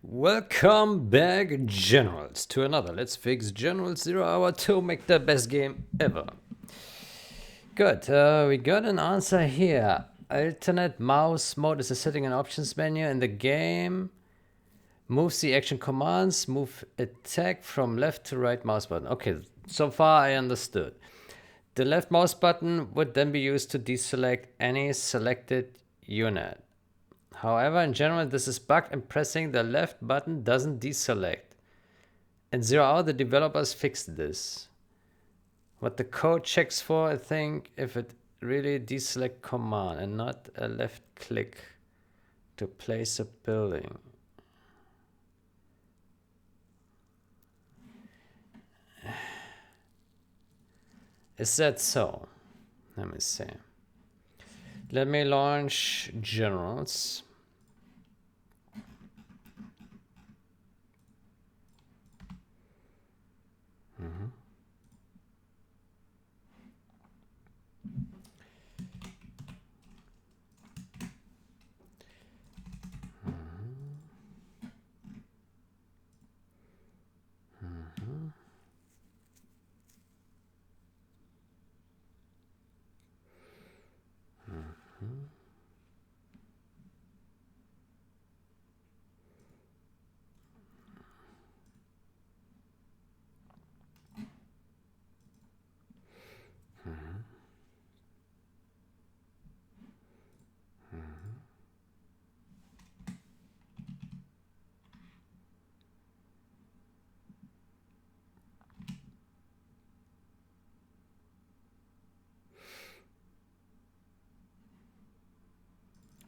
Welcome back, Generals, to another Let's Fix Generals 0 Hour to make the best game ever. Good, we got an answer here. Alternate mouse mode is a setting and options menu in the game. Moves the action commands, move attack from left to right mouse button. Okay, so far I understood. The left mouse button would then be used to deselect any selected unit. However, in general, this is bugged and pressing the left button doesn't deselect. In 0 Hour, the developers fixed this. What the code checks for, I think, if it really deselect command and not a left click to place a building. Is that so? Let me see. Let me launch Generals.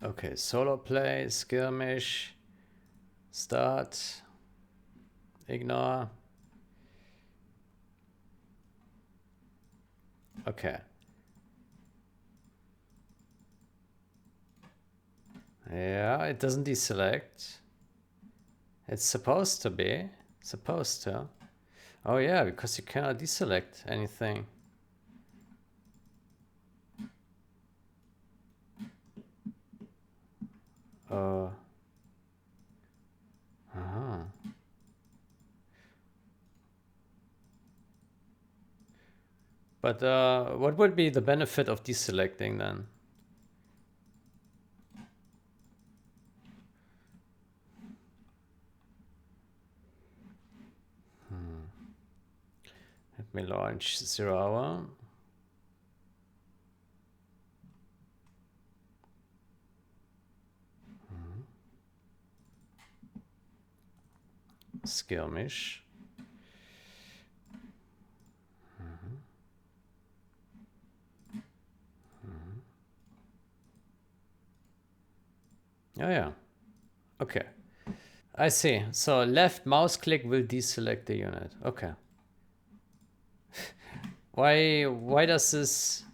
Okay, solo play, skirmish, start, ignore. Okay. Yeah, it doesn't deselect. It's supposed to be. Supposed to. Oh yeah, because you cannot deselect anything. But what would be the benefit of deselecting then? Let me launch 0 Hour. Skirmish. Oh yeah. Okay. I see. So left mouse click will deselect the unit. Okay. Why does this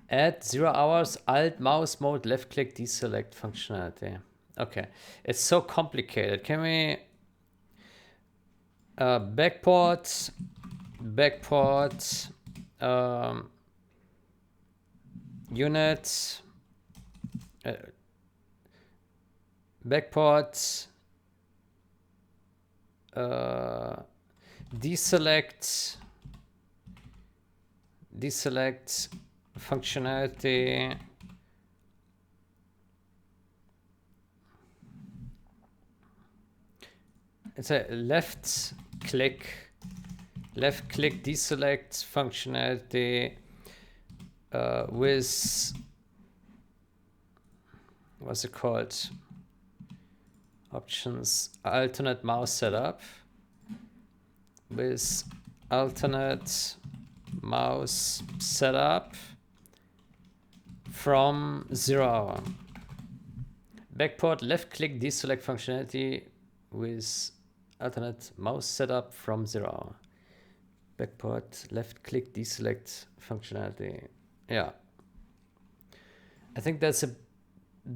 add 0 Hours alt mouse mode left click deselect functionality? Okay. It's so complicated. Can we backport unit backport deselect functionality it's a left click deselect functionality with what's it called, options, alternate mouse setup, with alternate mouse setup from 0 Hour. Backport left click deselect functionality with alternate mouse setup from 0 Hour. Backport left click deselect functionality. Yeah. I think that's a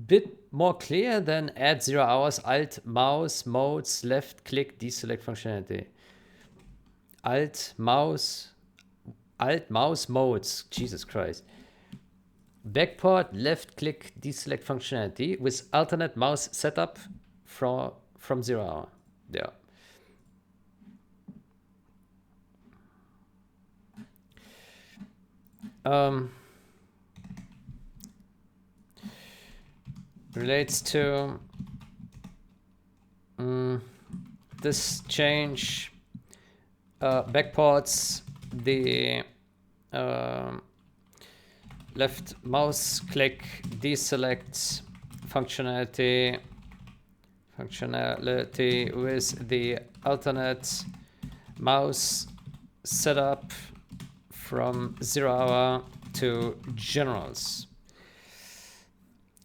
bit more clear than add 0 Hours alt mouse modes left click deselect functionality. Alt mouse modes. Jesus Christ. Backport left click deselect functionality with alternate mouse setup from from 0 hour. Yeah. Relates to this change backports the left mouse click deselect functionality with the alternate mouse setup from 0 hour to generals.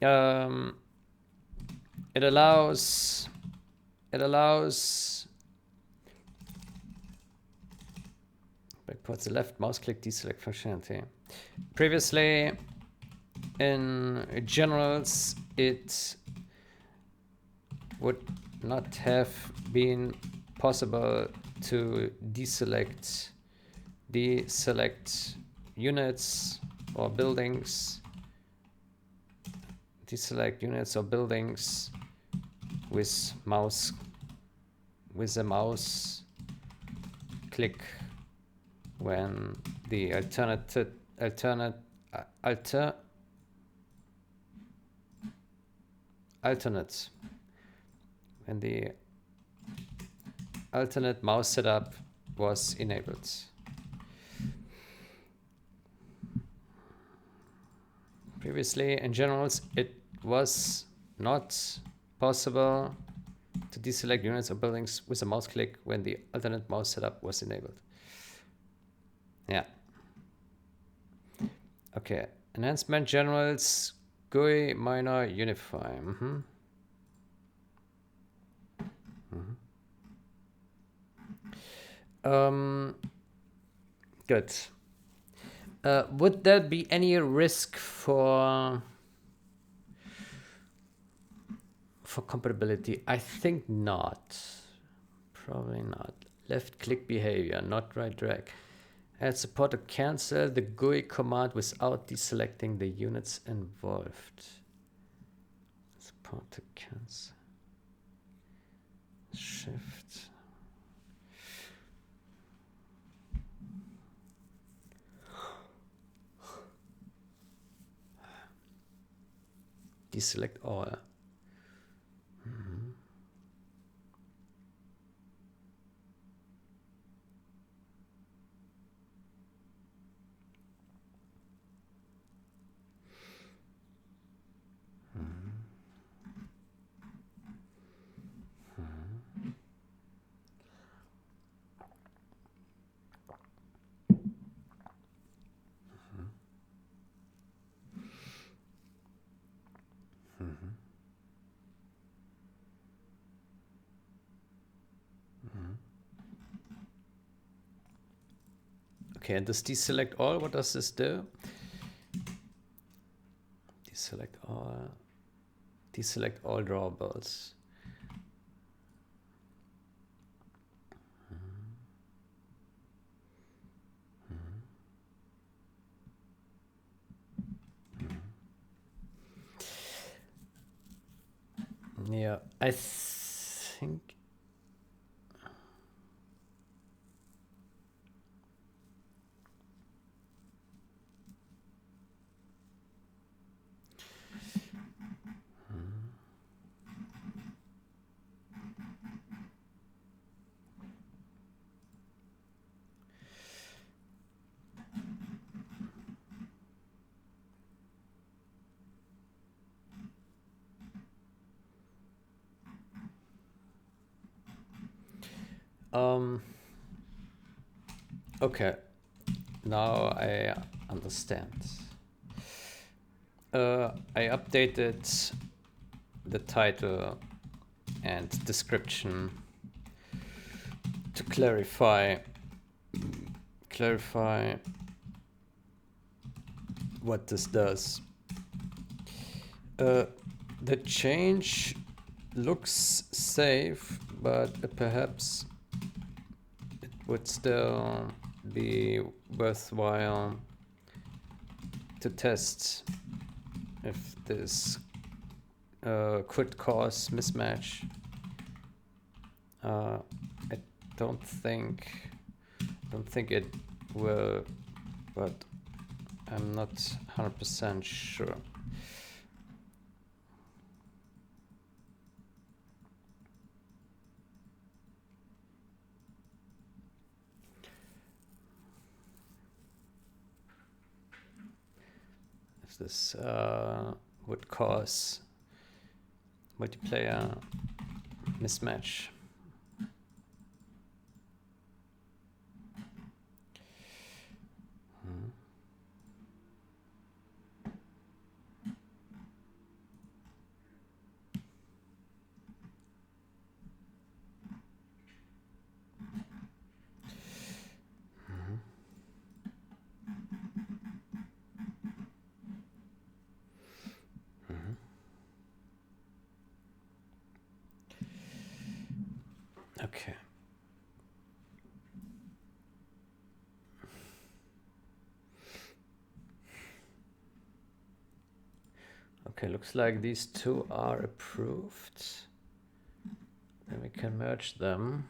It allows backports the left mouse click deselect functionality. Previously in generals it would not have been possible to deselect units or buildings, with a mouse click when the alternate when the alternate mouse setup was enabled. Previously in generals it was not possible to deselect units or buildings with a mouse click when the alternate mouse setup was enabled. Yeah. Okay. Enhancement generals GUI minor unify. Good. Would there be any risk for compatibility? I think not. Probably not. Left click behavior, not right drag. Add support to cancel the GUI command without deselecting the units involved. Support to cancel. Shift. Deselect all. Okay, and this deselect all, what does this do? Deselect all drawables. Yeah, I think okay, now I understand. I updated the title and description to clarify what this does. The change looks safe, but perhaps it would still be worthwhile to test if this could cause mismatch I don't think it will, but I'm not 100% sure. If this would cause multiplayer mismatch. Okay. Okay, looks like these two are approved. Then we can merge them.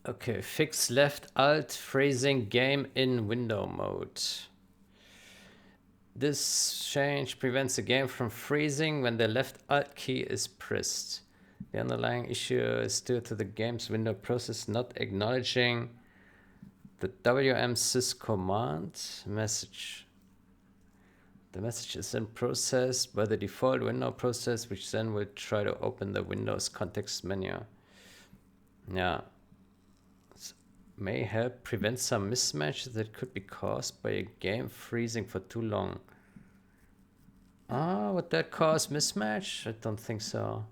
Okay, fix left alt phrasing game in window mode. This change prevents the game from freezing when the left alt key is pressed. The underlying issue is due to the game's window process not acknowledging the wmsys command message. The message is then processed by the default window process, which then will try to open the Windows context menu. Yeah. May help prevent some mismatches that could be caused by a game freezing for too long. Would that cause mismatch? I don't think so.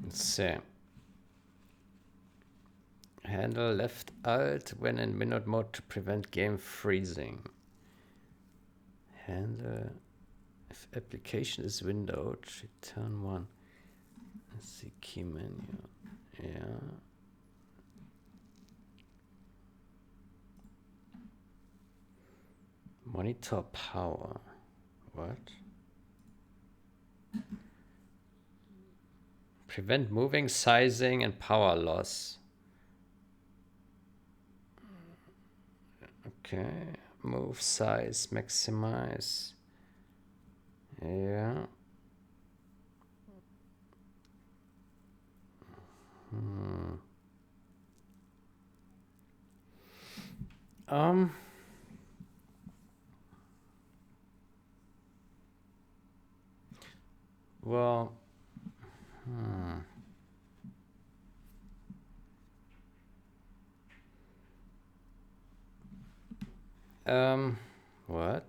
Let's see. Handle left alt when in window mode to prevent game freezing. Handle if application is windowed, return 1. Let's see, key menu. Yeah. Monitor power. What? Prevent moving, sizing, and power loss. Okay. Move, size, maximize. Yeah. Well, what?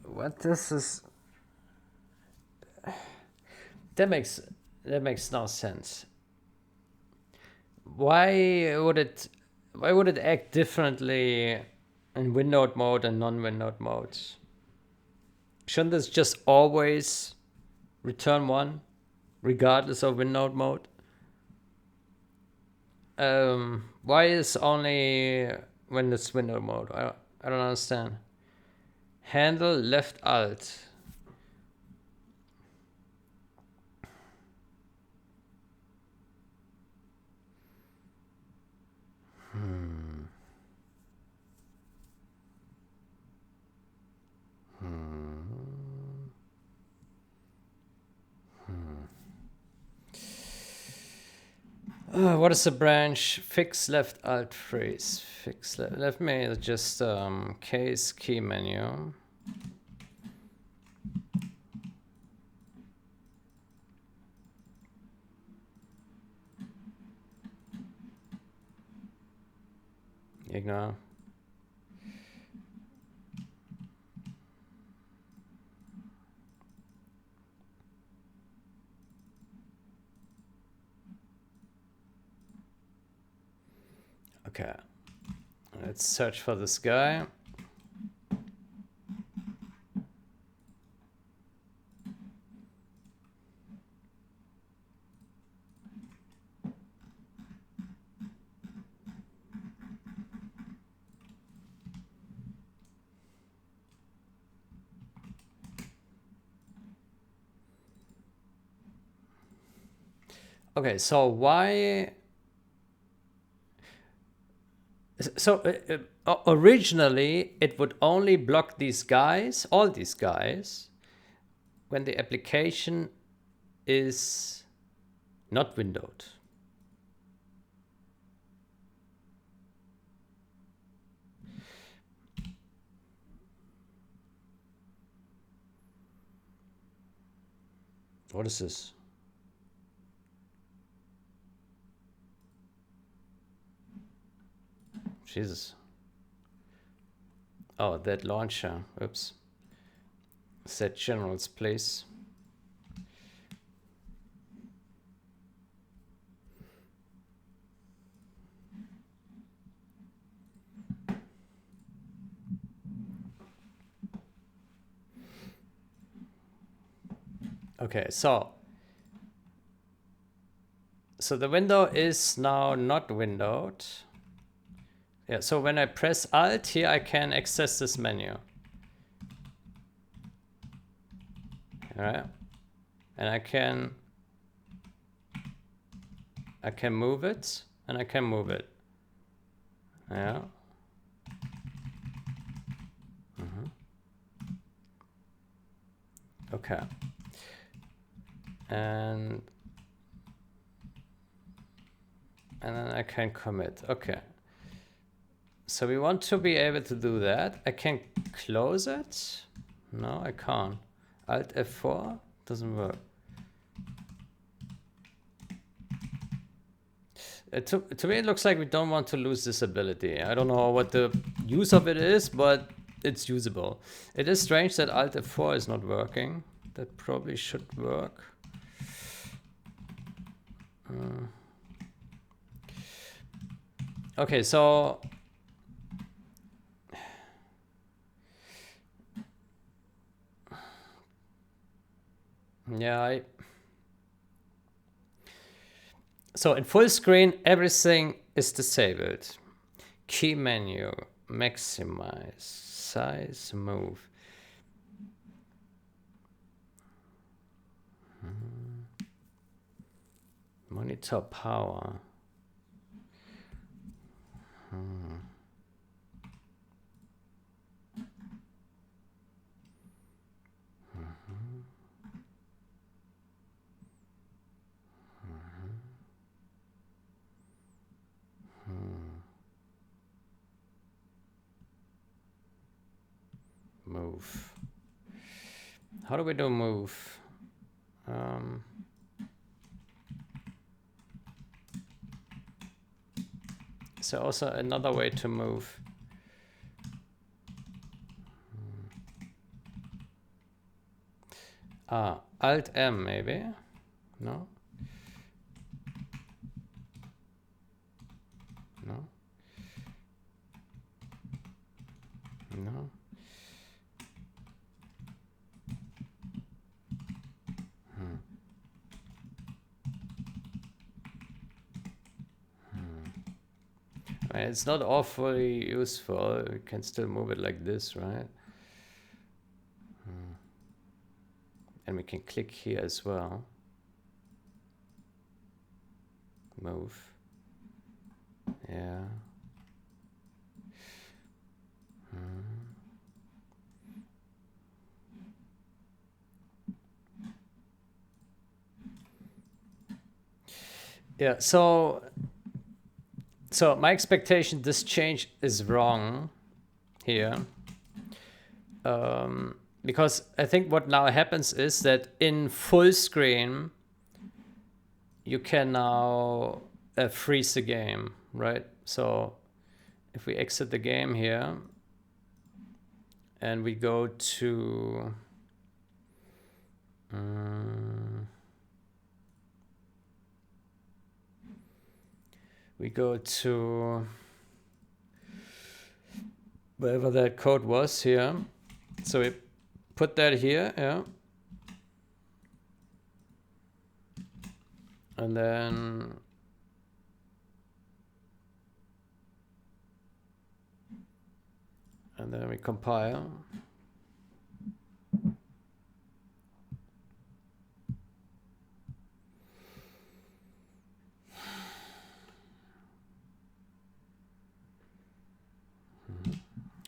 What this is? That makes no sense. Why would it act differently in windowed mode and non-windowed modes? Shouldn't this just always return 1, regardless of windowed mode? Why is only when it's window mode? I don't understand. Handle left alt. What is the branch? Fix left alt freeze. Fix left. Let me just case key menu. Ignore. Okay. Let's search for this guy. Okay, so why? So originally it would only block these guys, all these guys, when the application is not windowed. What is this? Jesus. Oh, that launcher. Oops. Set generals, please. Okay, so the window is now not windowed. Yeah, so when I press Alt here, I can access this menu. Alright. And I can move it, and I can move it. Yeah. Okay. And then I can commit. Okay. So we want to be able to do that. I can close it. No, I can't. Alt F4 doesn't work. To me, it looks like we don't want to lose this ability. I don't know what the use of it is, but it's usable. It is strange that Alt F4 is not working. That probably should work. Okay, so yeah, so in full screen, everything is disabled. Key menu, maximize, size, move. Monitor power. Move. How do we do move? Is there also another way to move? Alt M maybe? No? No? No? I mean, it's not awfully useful. We can still move it like this, right? And we can click here as well. Move. Yeah. Yeah, so my expectation, this change is wrong here. Because I think what now happens is that in full screen, you can now freeze the game, right? So if we exit the game here and we go to wherever that code was here. So we put that here, yeah. And then we compile.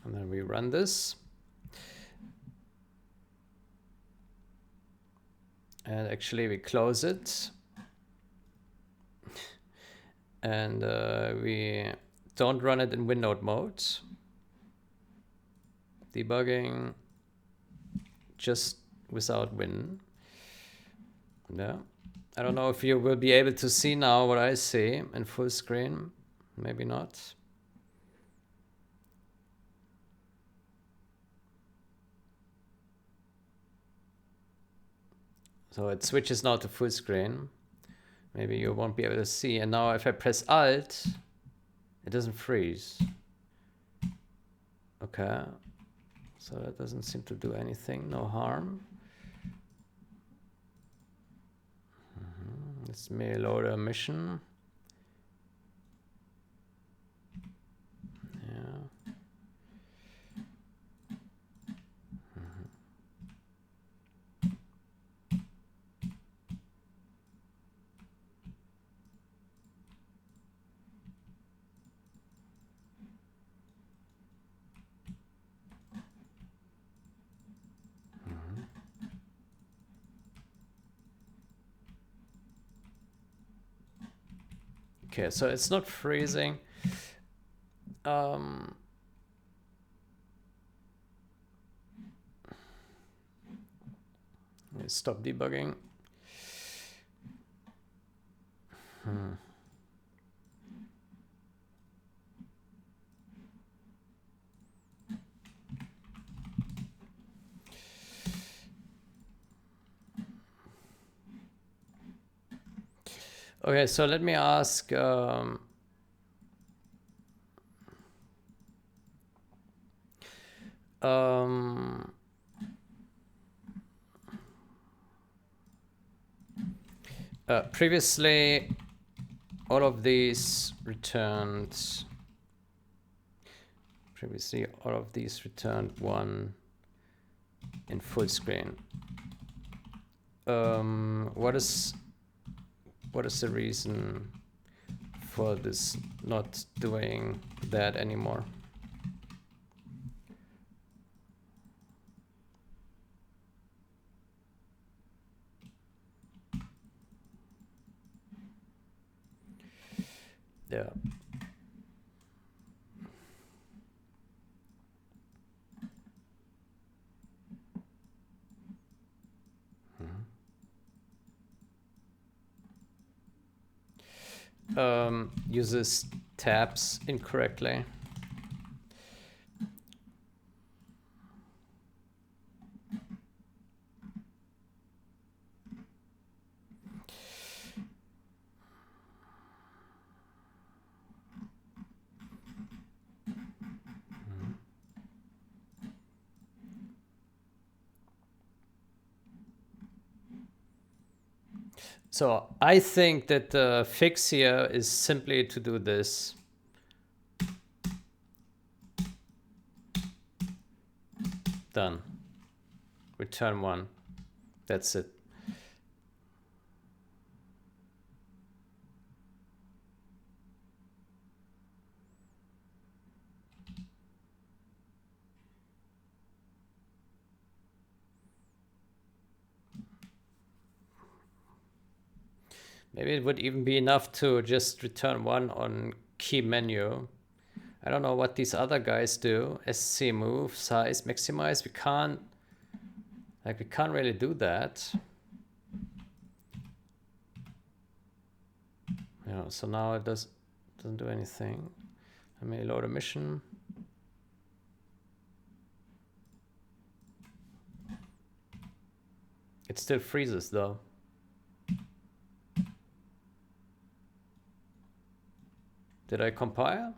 And then we run this. And actually we close it. And we don't run it in windowed mode. Debugging just without win. Yeah. I don't know if you will be able to see now what I see in full screen. Maybe not. So it switches now to full screen. Maybe you won't be able to see. And now if I press Alt, it doesn't freeze. Okay. So that doesn't seem to do anything, no harm. Let's load a mission. Yeah. Okay, so it's not freezing. Let's stop debugging. Okay, so let me ask. Previously, all of these returned. Previously, all of these returned 1 in full screen. What is the reason for this not doing that anymore? Yeah. Uses tabs incorrectly. So I think that the fix here is simply to do this. Done. Return 1. That's it. Maybe it would even be enough to just return 1 on key menu. I don't know what these other guys do. SC move, size, maximize. We can't really do that. Yeah, so now it doesn't do anything. Let me load a mission. It still freezes though. Did I compile?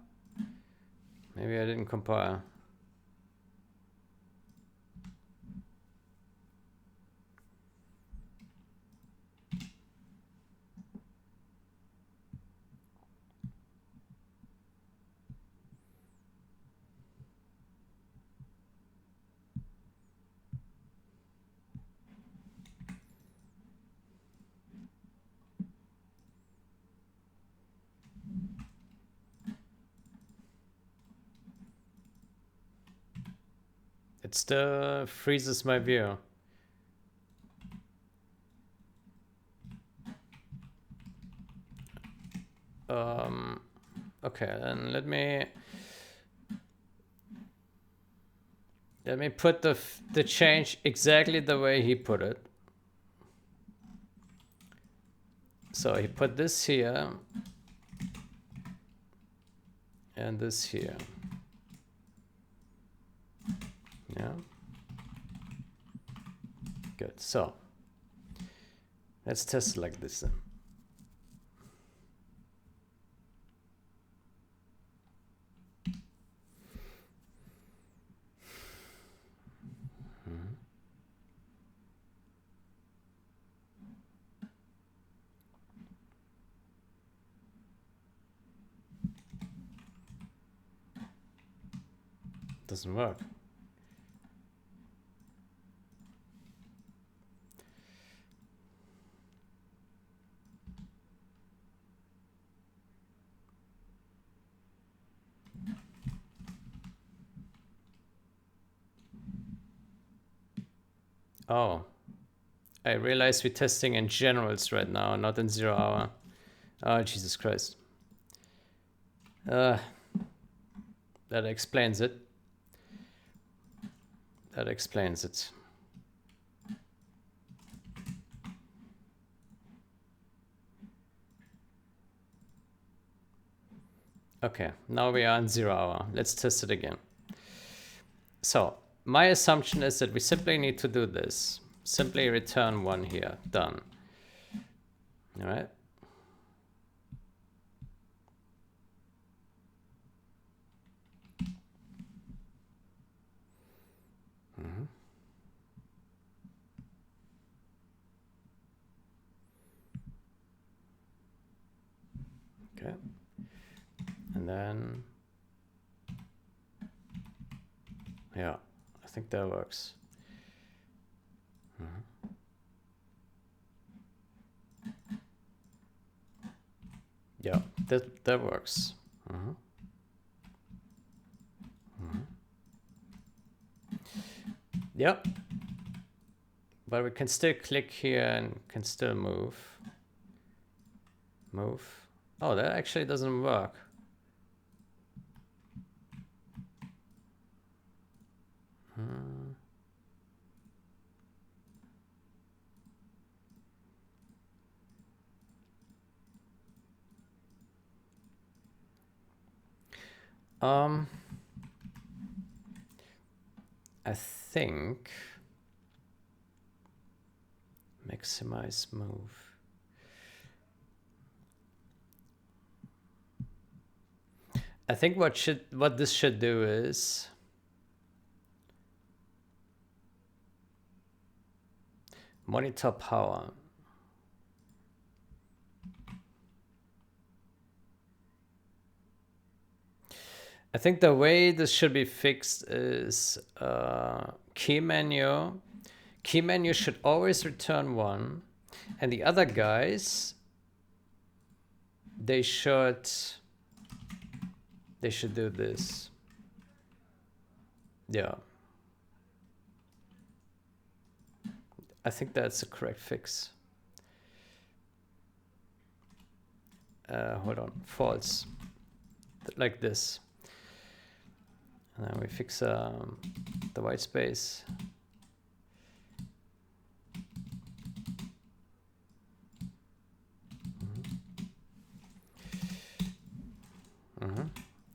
Maybe I didn't compile. It still freezes my view. Okay, then let me put the change exactly the way he put it. So he put this here and this here. Yeah. Good. So let's test it like this then. Doesn't work. Oh, I realize we're testing in generals right now, not in 0 hour. Oh, Jesus Christ. That explains it. That explains it. Okay, now we are in 0 hour. Let's test it again. So my assumption is that we simply need to do this. Simply return 1 here. Done. All right. Okay. And then, yeah, I think that works. Yeah, that works. Yep. But we can still click here and can still move. Move. Oh, that actually doesn't work. I think maximize move. I think what this should do is monitor power. I think the way this should be fixed is key menu. Key menu should always return 1, and the other guys, they should do this. Yeah. I think that's the correct fix. Hold on, false. Like this. And then we fix the white space.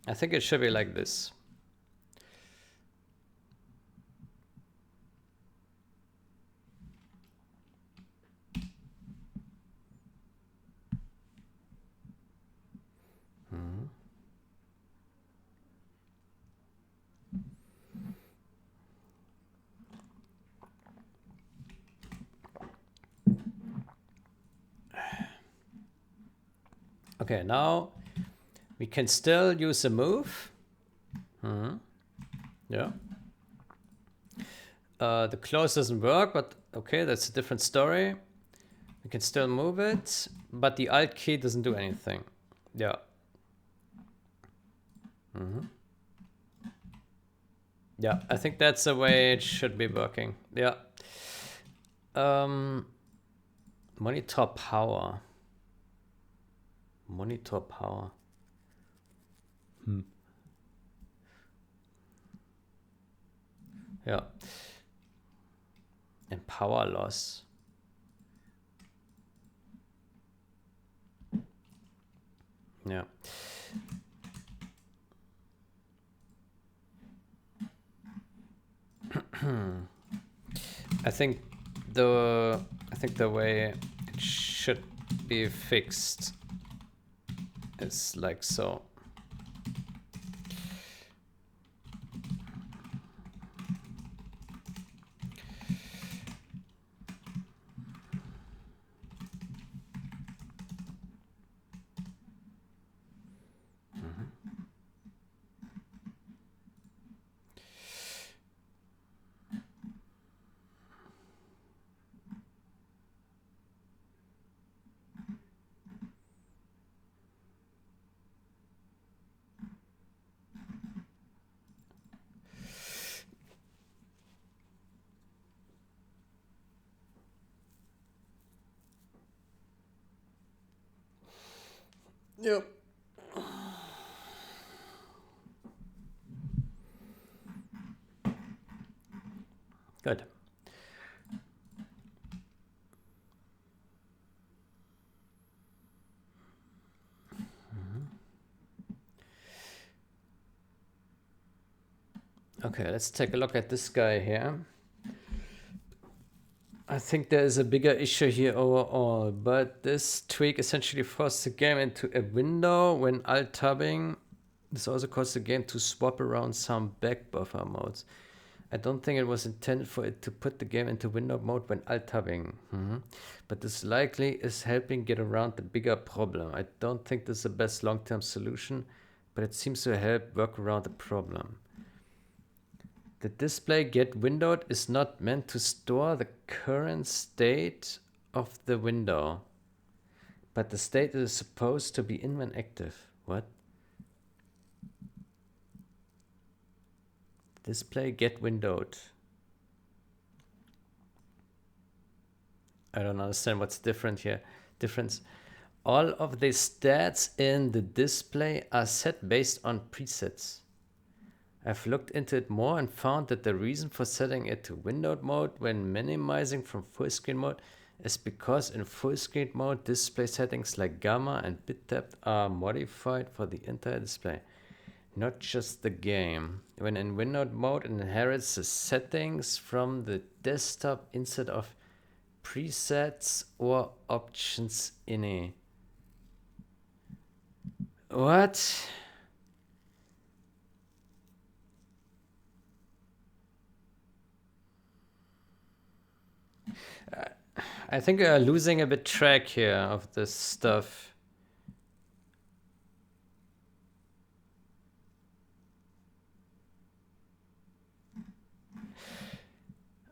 I think it should be like this. Okay, now we can still use a move. Yeah. The close doesn't work, but okay, that's a different story. We can still move it, but the Alt key doesn't do anything. Yeah. Yeah, I think that's the way it should be working. Yeah. Monitor power. Monitor power. Yeah. And power loss. Yeah. I think the way it should be fixed is like so. Yep. Good. Okay, let's take a look at this guy here. I think there is a bigger issue here overall, but this tweak essentially forced the game into a window when alt-tabbing. This also caused the game to swap around some back buffer modes. I don't think it was intended for it to put the game into window mode when alt-tabbing. But this likely is helping get around the bigger problem. I don't think this is the best long-term solution, but it seems to help work around the problem. The display get windowed is not meant to store the current state of the window, but the state is supposed to be in when active. What? Display get windowed. I don't understand what's different here. Difference. All of the stats in the display are set based on presets. I've looked into it more and found that the reason for setting it to windowed mode when minimizing from full screen mode is because in full screen mode, display settings like gamma and bit depth are modified for the entire display, not just the game. When in windowed mode, it inherits the settings from the desktop instead of presets or options in a. What? I think we are losing a bit track here of this stuff.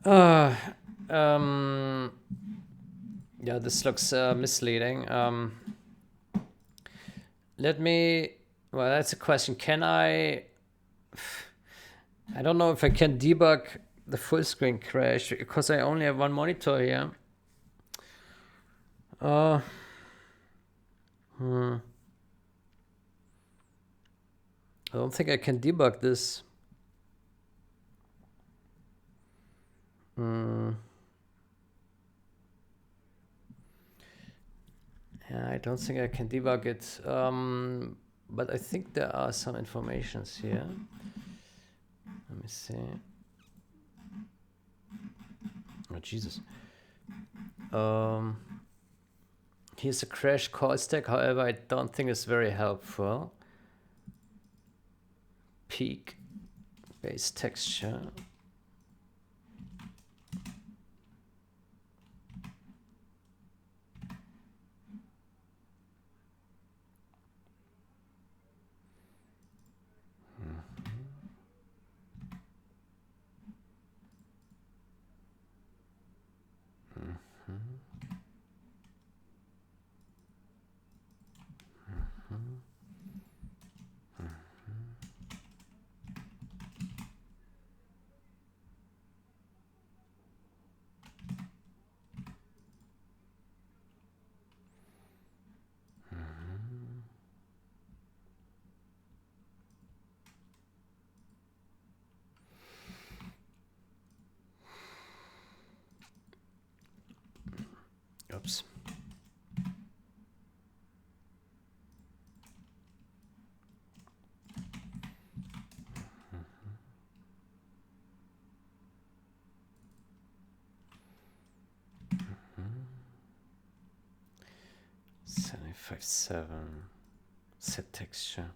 Uh, um, yeah, this looks misleading. Let me. Well, that's a question. Can I? I don't know if I can debug the full screen crash because I only have one monitor here. Uh, I don't think I can debug this. Yeah, I don't think I can debug it. But I think there are some informations here. Let me see. Oh, Jesus. Here's a crash call stack. However, I don't think it's very helpful. Peak base texture. Oops. $757 set texture.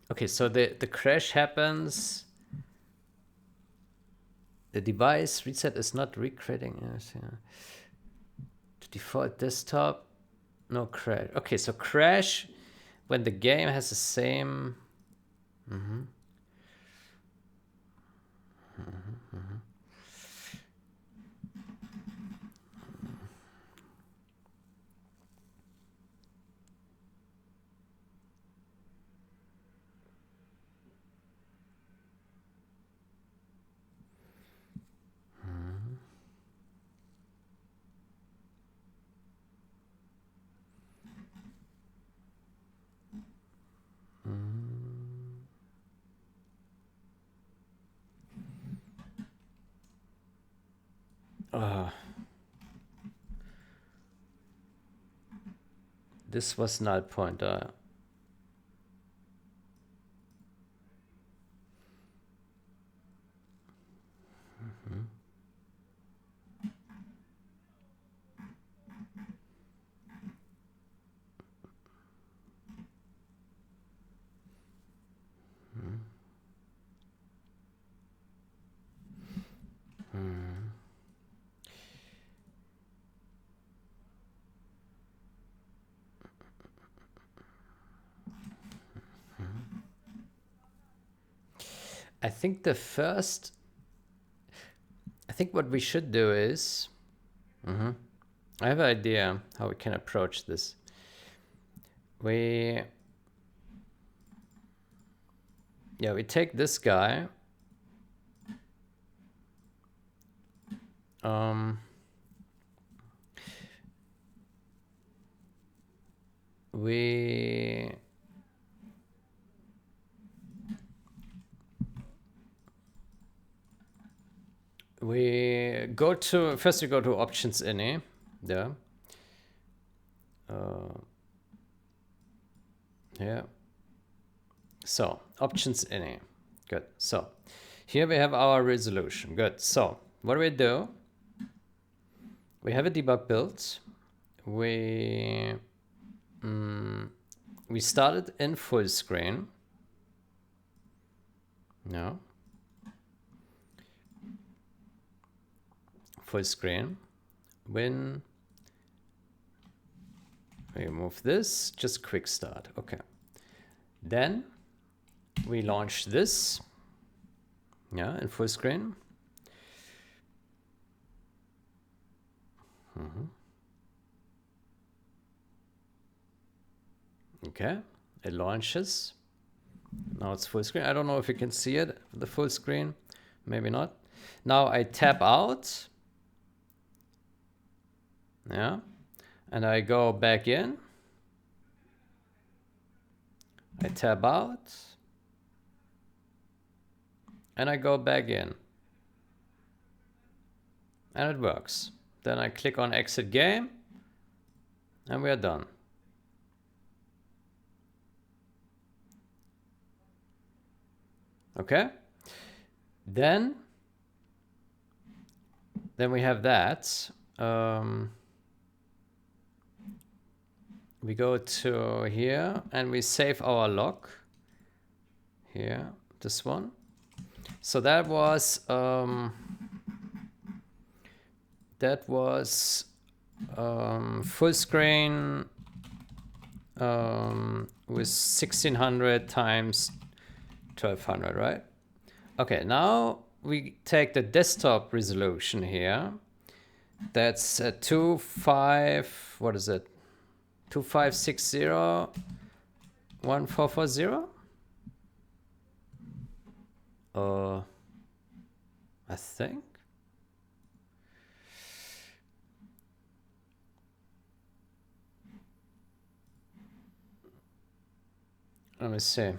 Okay, so the crash happens. The device reset is not recreating anything. The default desktop, no crash. Okay, so crash when the game has the same. This was null pointer. I think the first. I think what we should do is. I have an idea how we can approach this. We take this guy. We go to first. We go to options ini. Yeah. Yeah. So options ini. Good. So here we have our resolution. Good. So what do? We have a debug build. We started in full screen. No. Full screen. When we move this, just quick start. Okay. Then we launch this. Yeah, in full screen. Okay, it launches. Now it's full screen. I don't know if you can see it, the full screen. Maybe not. Now I tap out. Yeah. And I go back in. I tap out. And I go back in. And it works. Then I click on exit game. And we are done. Okay. Then we have that. We go to here and we save our log. Here, this one. So that was full screen with 1600 times 1200, right? Okay, now we take the desktop resolution here. That's 2560-1440. I think. Let me see.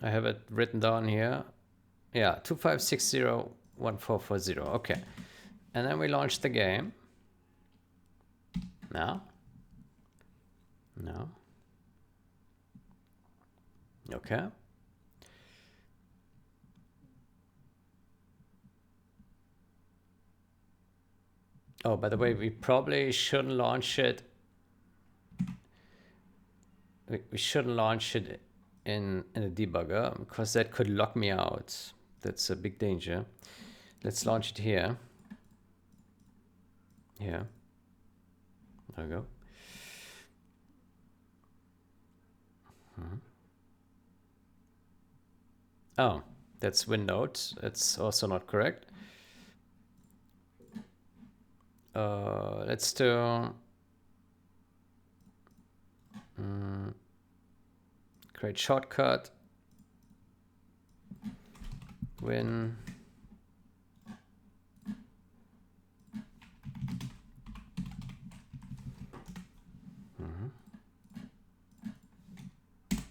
I have it written down here. Yeah, 2560-1440. Okay. And then we launch the game. Now. No. Okay. Oh, by the way, we probably shouldn't launch it. We shouldn't launch it in a debugger because that could lock me out. That's a big danger. Let's launch it here. Here. There we go. Oh, that's Windows. That's also not correct. Let's do create shortcut. Win.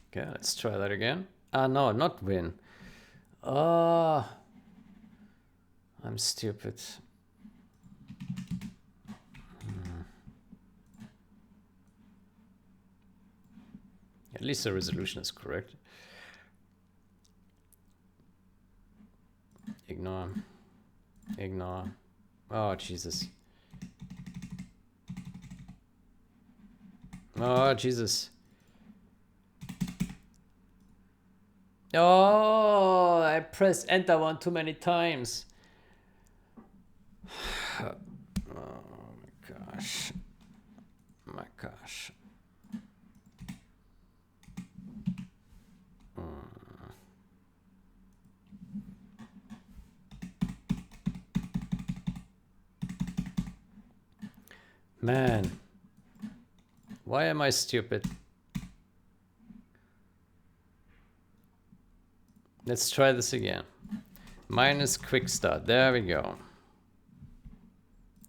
Okay, let's try that again. No, not win. I'm stupid. At least the resolution is correct. Ignore. Ignore. Oh, Jesus. Oh, Jesus. Oh, I pressed enter one too many times. Oh my gosh. My gosh. Man. Why am I stupid? Let's try this again. Minus quick start. There we go.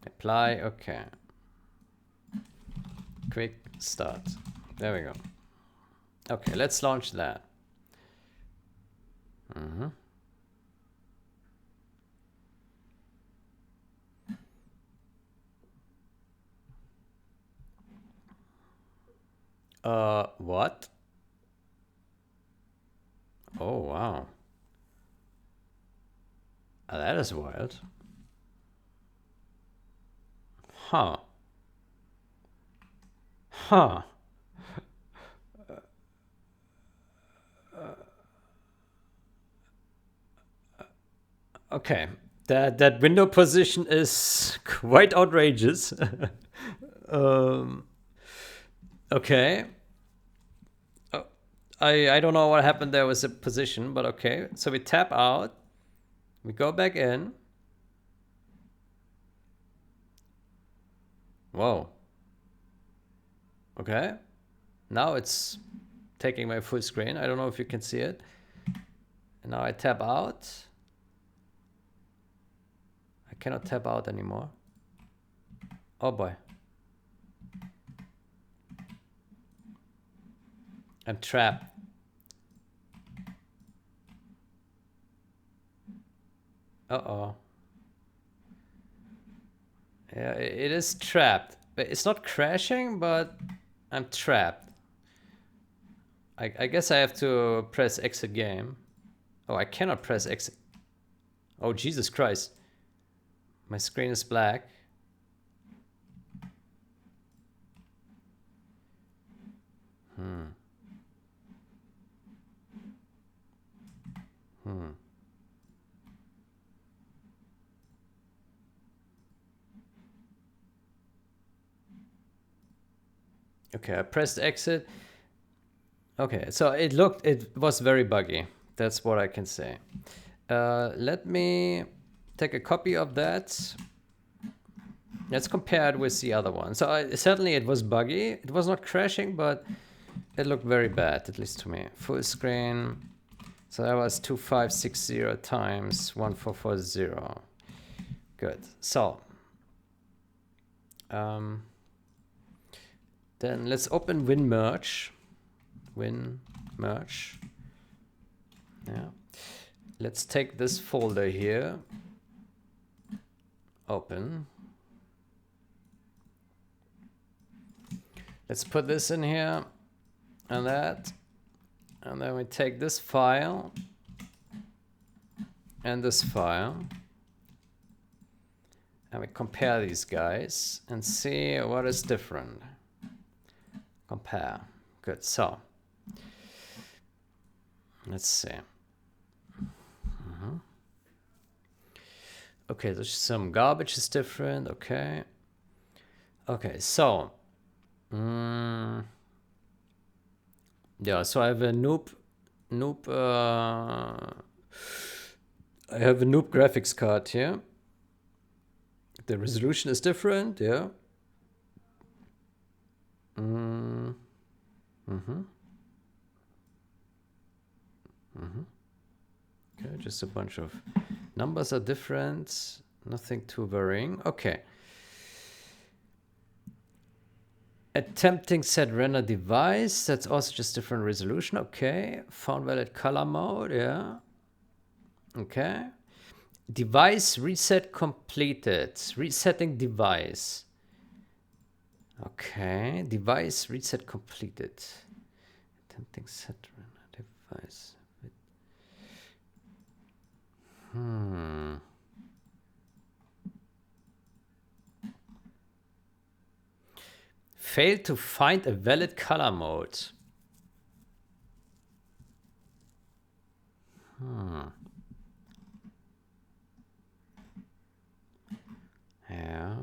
Apply. Okay. Quick start. There we go. Okay, let's launch that. What? Oh, wow. That is wild. Huh. Huh. Okay. That window position is quite outrageous. Okay. Oh, I don't know what happened there with the position, but okay. So we tap out. We go back in. Whoa. Okay. Now it's taking my full screen. I don't know if you can see it. And now I tap out. I cannot tap out anymore. Oh boy. I'm trapped. Uh-oh. Yeah, it is trapped. But it's not crashing, but I'm trapped. I guess I have to press exit game. Oh, I cannot press exit. Oh, Jesus Christ. My screen is black. Okay, I pressed exit. Okay, so it was very buggy. That's what I can say. Let me take a copy of that. Let's compare it with the other one. So certainly it was buggy. It was not crashing, but it looked very bad, at least to me. Full screen. So that was 2560 times 1440. Good. So then let's open WinMerge. WinMerge. Yeah. Let's take this folder here. Open. Let's put this in here and that. And then we take this file and this file. And we compare these guys and see what is different. Compare. Good. So let's see. Okay, there's some garbage is different. Okay. Okay, so yeah, so I have a noob I have a noob graphics card here. The resolution is different, yeah. Okay, just a bunch of numbers are different. Nothing too worrying. Okay. Attempting set render device. That's also just different resolution. Okay. Found valid color mode. Yeah. Okay. Device reset completed. Resetting device. Okay. Device reset completed. Attempting set render device. Failed to find a valid color mode. Yeah.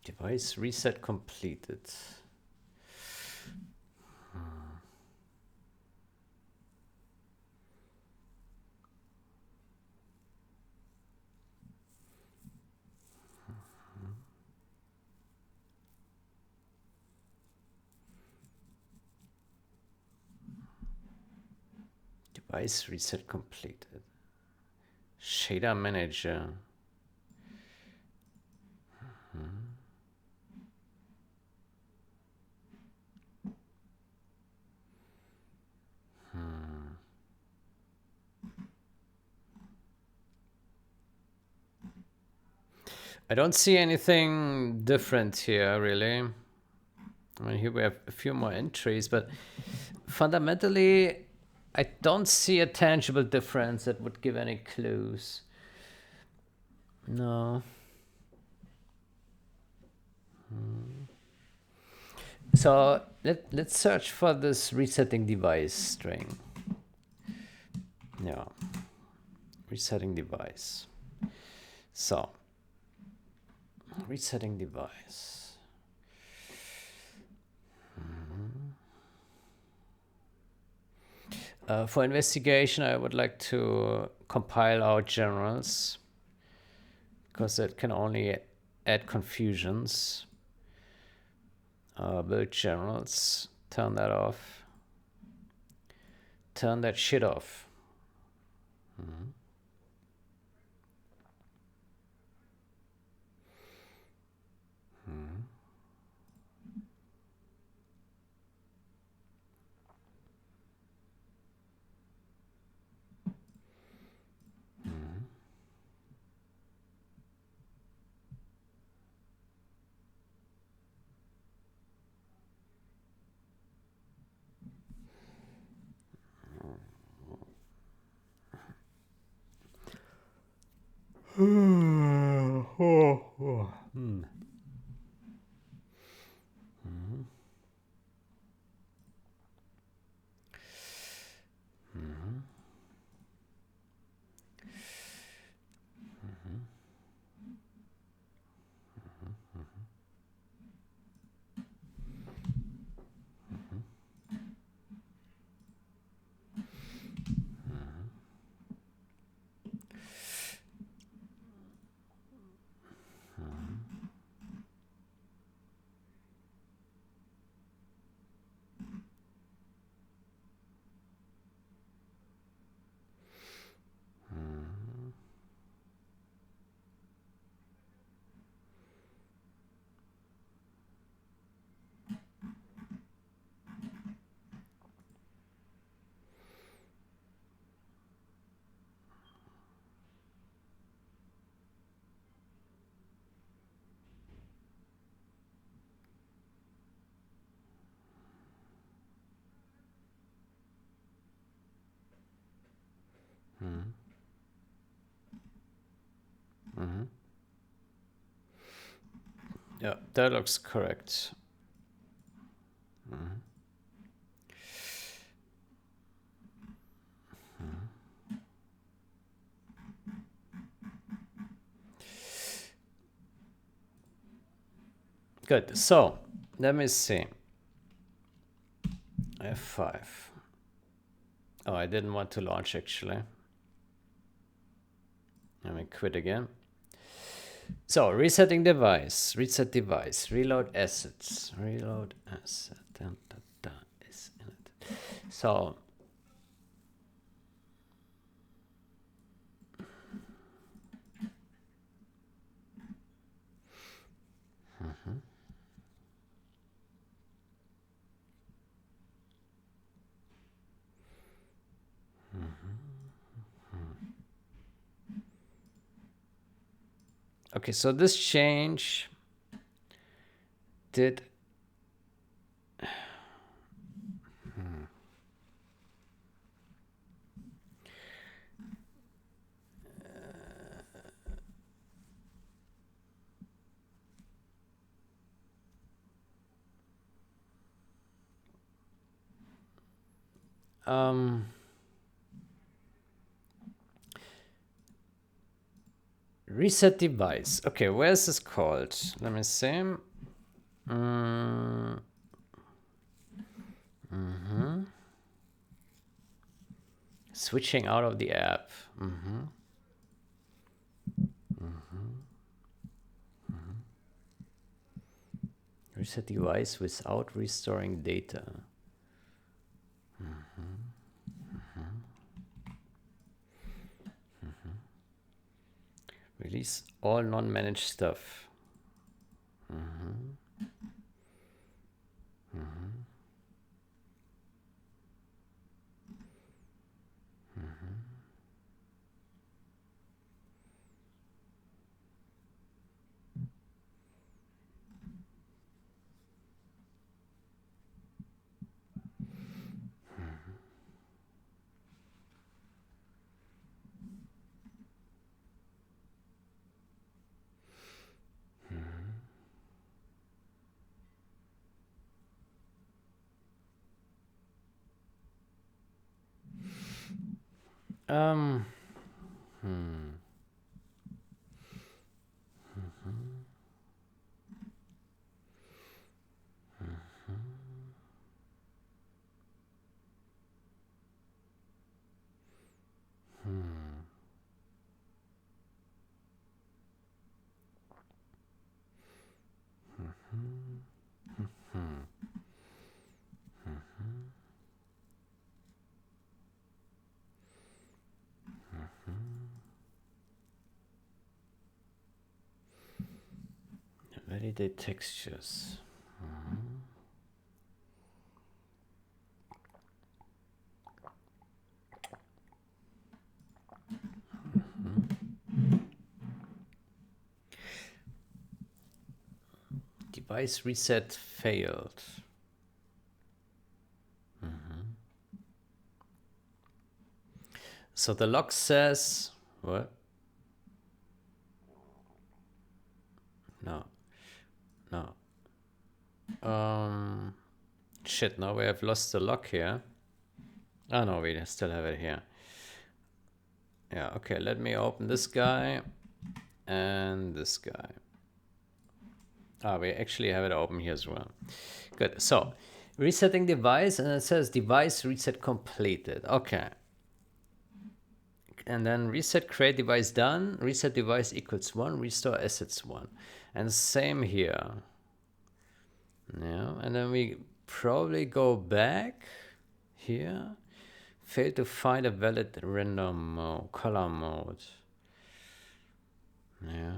Device reset completed. Device reset completed. Shader manager. I don't see anything different here, really. I mean, here we have a few more entries, but fundamentally, I don't see a tangible difference that would give any clues. No. So let's search for this resetting device string. Yeah. Resetting device. So, resetting device. For investigation, I would like to compile our generals because that can only add confusions. Build generals, turn that off. Turn that shit off. Yeah, that looks correct. Good. So let me see. F5. Oh, I didn't want to launch actually. Let me quit again. So resetting device, reset device, reload assets, reload asset. Is in it. So okay, so this change did reset device. Okay, where is this called? Let me see. Switching out of the app. Reset device without restoring data. Release all non-managed stuff. Um, Validate textures. Device reset failed. So the log says what? No. Shit, now we have lost the lock here. Oh no, we still have it here. Yeah, okay, let me open this guy and this guy. We actually have it open here as well. Good, so resetting device, and it says device reset completed. Okay. And then reset create device done, reset device equals 1, restore assets 1. And same here. Yeah, and then we probably go back here. Fail to find a valid render mode, color mode. Yeah.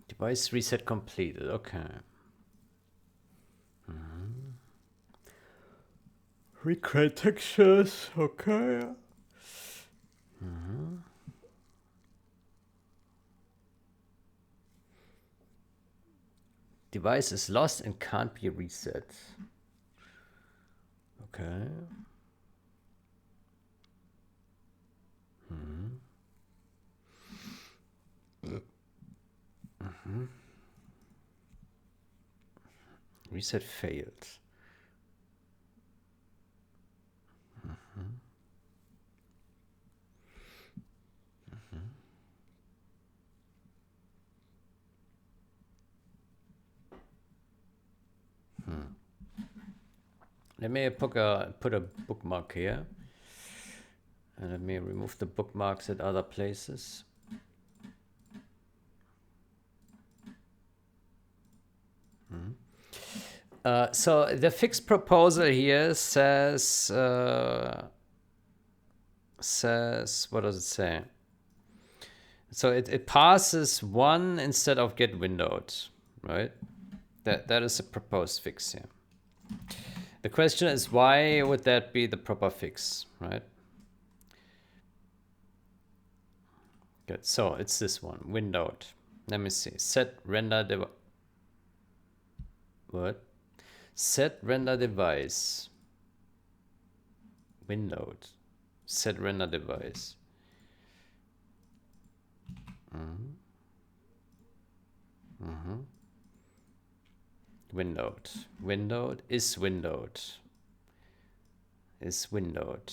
Device reset completed. Okay. Recreate textures. Okay. Device is lost and can't be reset. Okay. Reset failed. Let me put a bookmark here. And let me remove the bookmarks at other places. So the fixed proposal here says, what does it say? So it passes 1 instead of get windowed, right? That is a proposed fix here. The question is, why would that be the proper fix, right? Good, so it's this one, windowed. Let me see, set render device. What? Set render device. Windowed. Set render device. Windowed. Windowed is windowed. Is windowed.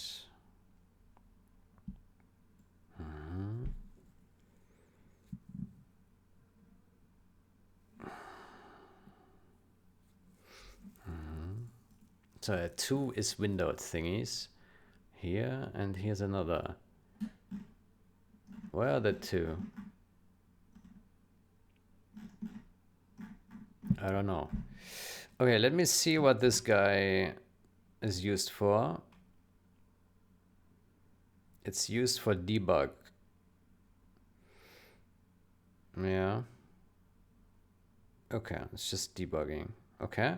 So 2 is windowed thingies here, and here's another. Where are the two? I don't know. Okay, let me see what this guy is used for. It's used for debug. Yeah. Okay, it's just debugging. Okay,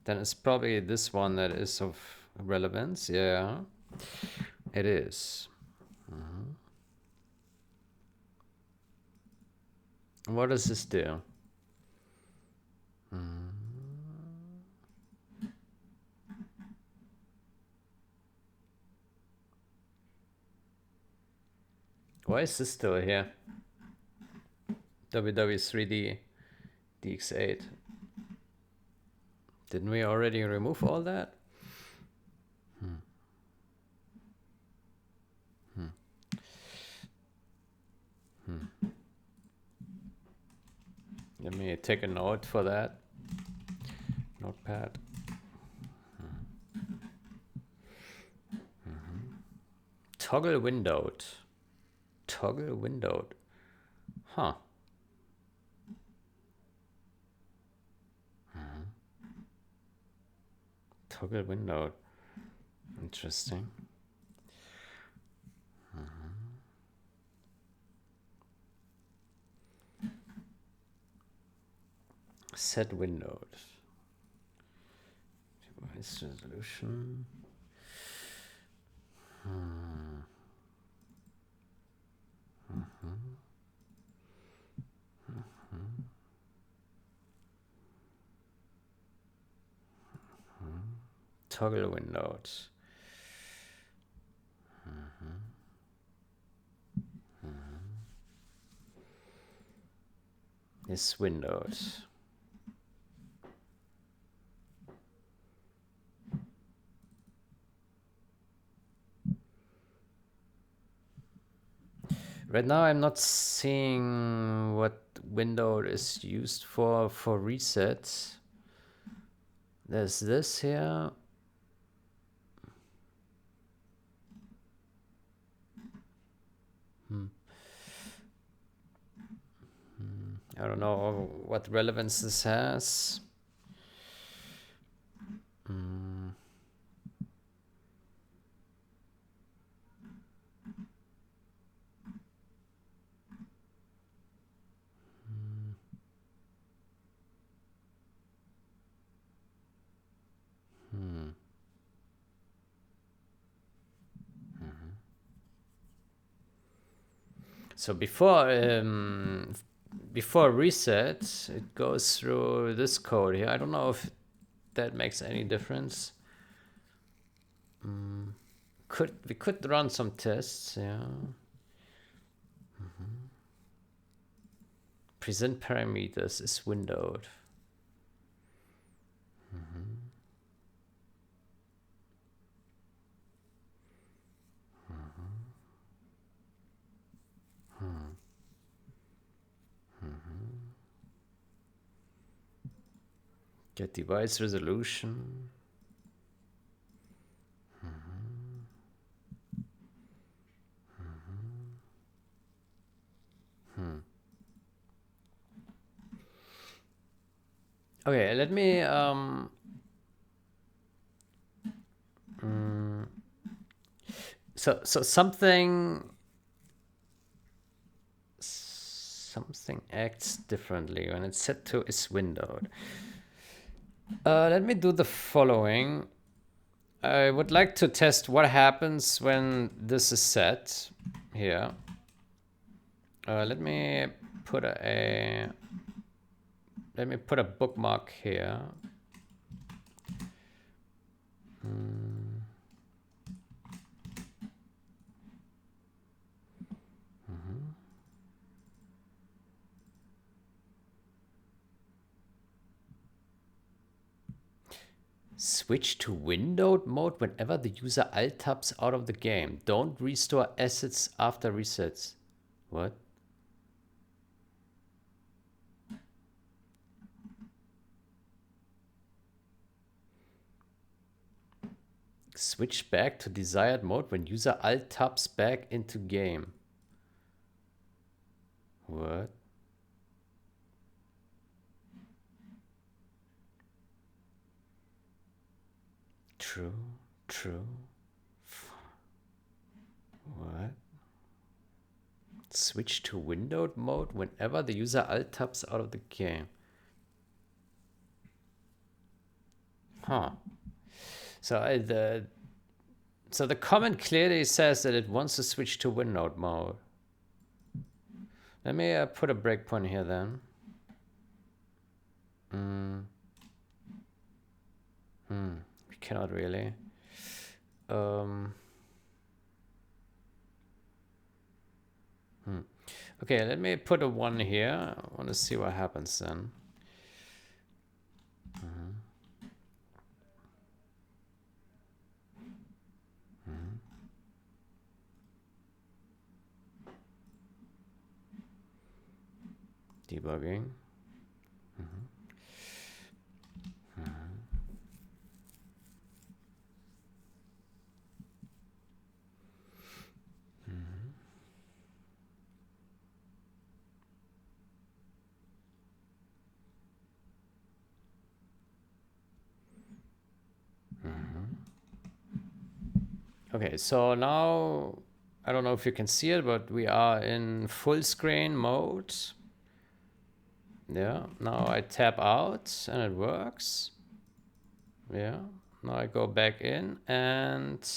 then it's probably this one that is of relevance. Yeah, it is. What does this do? Why is this still here? WW3D DX8. Didn't we already remove all that? Let me take a note for that. Notepad. Toggle windowed. Toggle windowed. Huh. Toggle windowed. Interesting. Set windowed. Device resolution. Toggle windowed. Is windowed. Right now I'm not seeing what window is used for reset. There's this here. I don't know what relevance this has. So before reset, it goes through this code here. I don't know if that makes any difference. We could run some tests, yeah. Present parameters is windowed. Get device resolution. Okay, let me so something acts differently when it's set to is windowed. Let me do the following. I would like to test what happens when this is set here. Let me put a bookmark here. Switch to windowed mode whenever the user alt tabs out of the game. Don't restore assets after resets. What? Switch back to desired mode when user alt tabs back into game. What? True. What? Switch to windowed mode whenever the user alt tabs out of the game. Huh. So the comment clearly says that it wants to switch to windowed mode. Let me put a breakpoint here then. We cannot really. Okay, let me put a 1 here. I want to see what happens then. Debugging. Okay, so now, I don't know if you can see it, but we are in full screen mode. Yeah, now I tap out and it works. Yeah, now I go back in and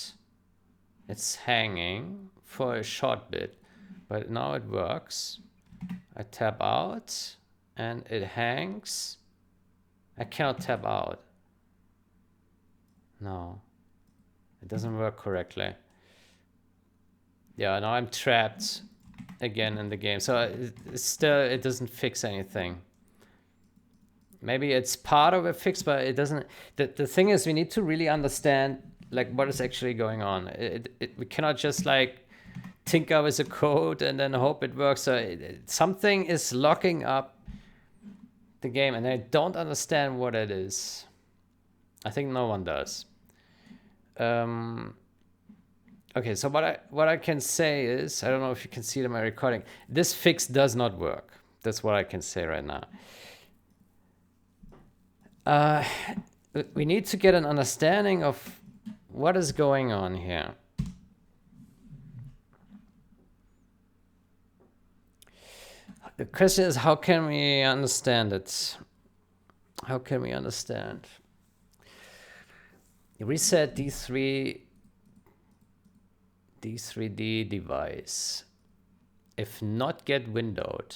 it's hanging for a short bit, but now it works. I tap out and it hangs. I cannot tap out. No. It doesn't work correctly. Yeah, now I'm trapped again in the game. So it doesn't fix anything. Maybe it's part of a fix, but it doesn't. The thing is, we need to really understand like what is actually going on. We cannot just like tinker with the code and then hope it works. So something is locking up the game, and I don't understand what it is. I think no one does. Okay, so what I can say is, I don't know if you can see it in my recording, this fix does not work. That's what I can say right now. We need to get an understanding of what is going on here. The question is, how can we understand it? How can we understand? Reset D3D device. If not, get windowed.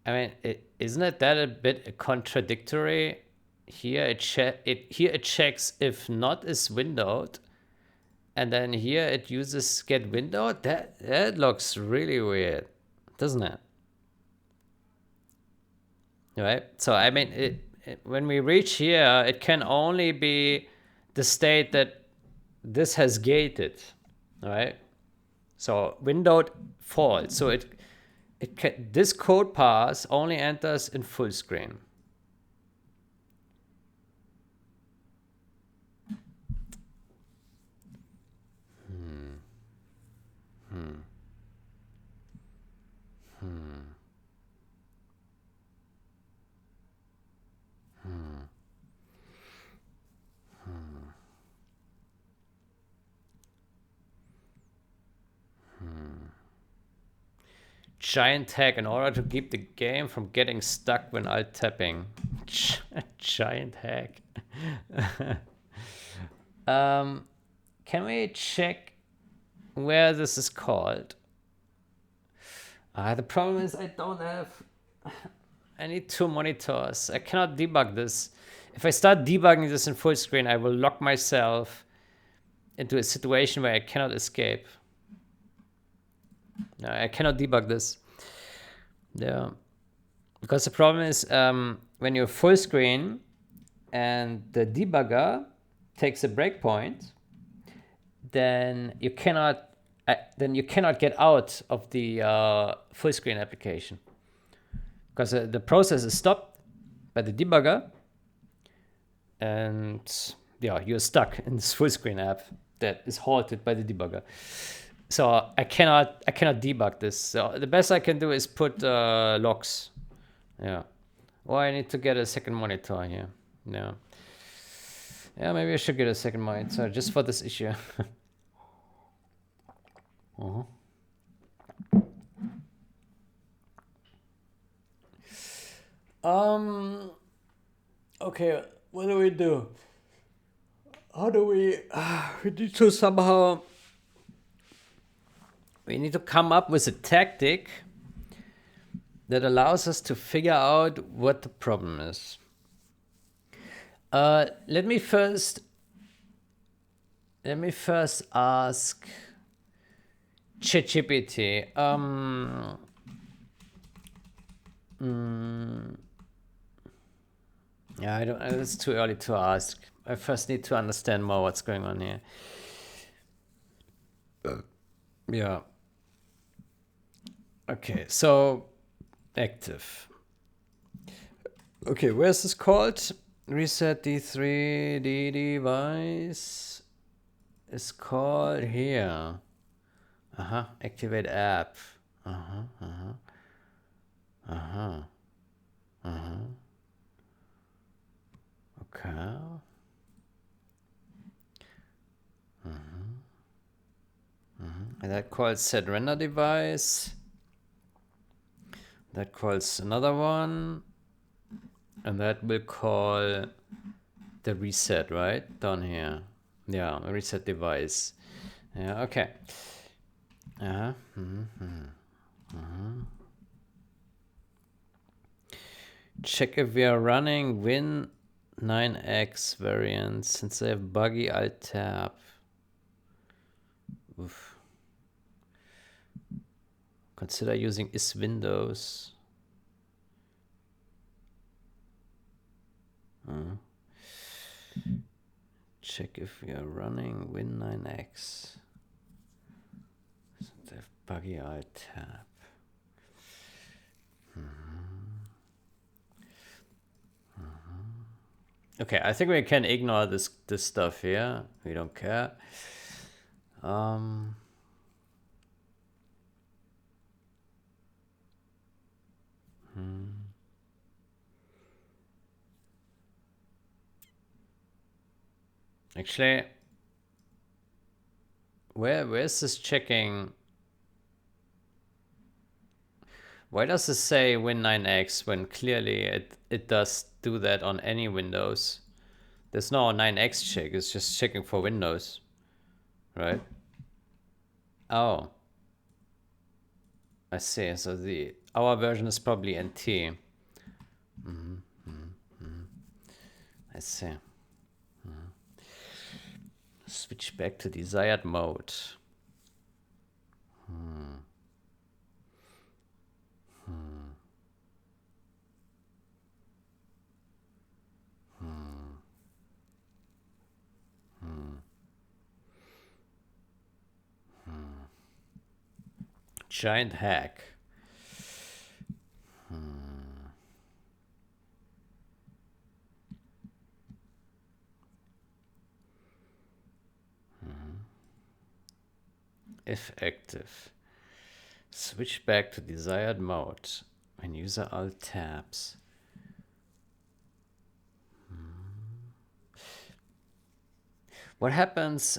I mean, isn't it that a bit contradictory? Here it checks if not is windowed, and then here it uses get windowed. That looks really weird, doesn't it? Right. So I mean, when we reach here, it can only be the state that this has gated, right? So windowed false. So this code pass only enters in full screen. Giant hack in order to keep the game from getting stuck when alt tapping. Giant hack. Can we check where this is called? The problem is I don't have... I need 2 monitors. I cannot debug this. If I start debugging this in full screen, I will lock myself into a situation where I cannot escape. No, I cannot debug this. Yeah. Because the problem is when you're full screen and the debugger takes a breakpoint, then you cannot get out of the full screen application, because the process is stopped by the debugger, and yeah, you're stuck in this full screen app that is halted by the debugger. So I cannot debug this. So the best I can do is put locks. Yeah. Or I need to get a second monitor here. Yeah. Yeah, maybe I should get a second monitor just for this issue. uh-huh. Okay, what do we do? How do we need to somehow, we need to come up with a tactic that allows us to figure out what the problem is. Let me first ask ChatGPT. Yeah, I don't. It's too early to ask. I first need to understand more what's going on here. Yeah. Okay, so active. Okay, where's this called? Reset D3D device is called here. Activate app. Okay. And that calls set render device. That calls another one. And that will call the reset, right? Down here. Yeah, reset device. Yeah, okay. Check if we are running Win9X variant since I have buggy alt tab. Oof. Consider using is Windows. Check if we are running Win9X. Since I have buggy alt tab. Okay, I think we can ignore this stuff here. We don't care. Actually, where's this checking? Why does this say Win9X when clearly it does do that on any Windows? There's no 9X check, it's just checking for Windows, right? Oh, I see. So our version is probably NT. I see. Switch back to desired mode. Giant hack. If active. Switch back to desired mode when user alt tabs. What happens?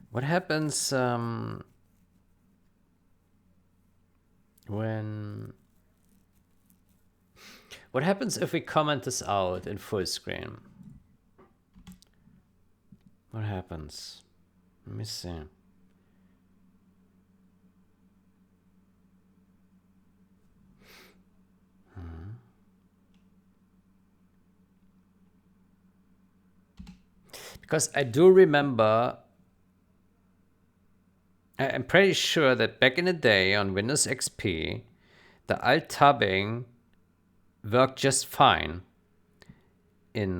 What happens when? What happens if we comment this out in full screen? What happens? Let me see. Because I do remember, I'm pretty sure that back in the day on Windows XP, the alt tabbing worked just fine in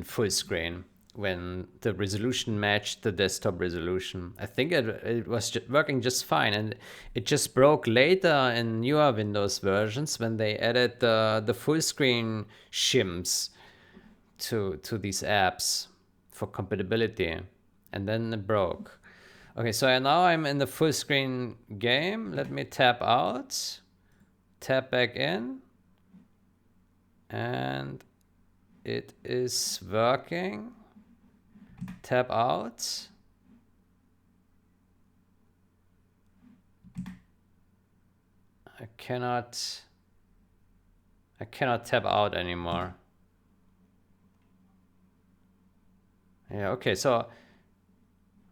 full screen when the resolution matched the desktop resolution. I think it was working just fine, and it just broke later in newer Windows versions when they added the full screen shims to these apps for compatibility, and then it broke. Okay, so now I'm in the full screen game. Let me tap out, tap back in, and it is working. Tap out. I cannot tap out anymore. Yeah, okay, so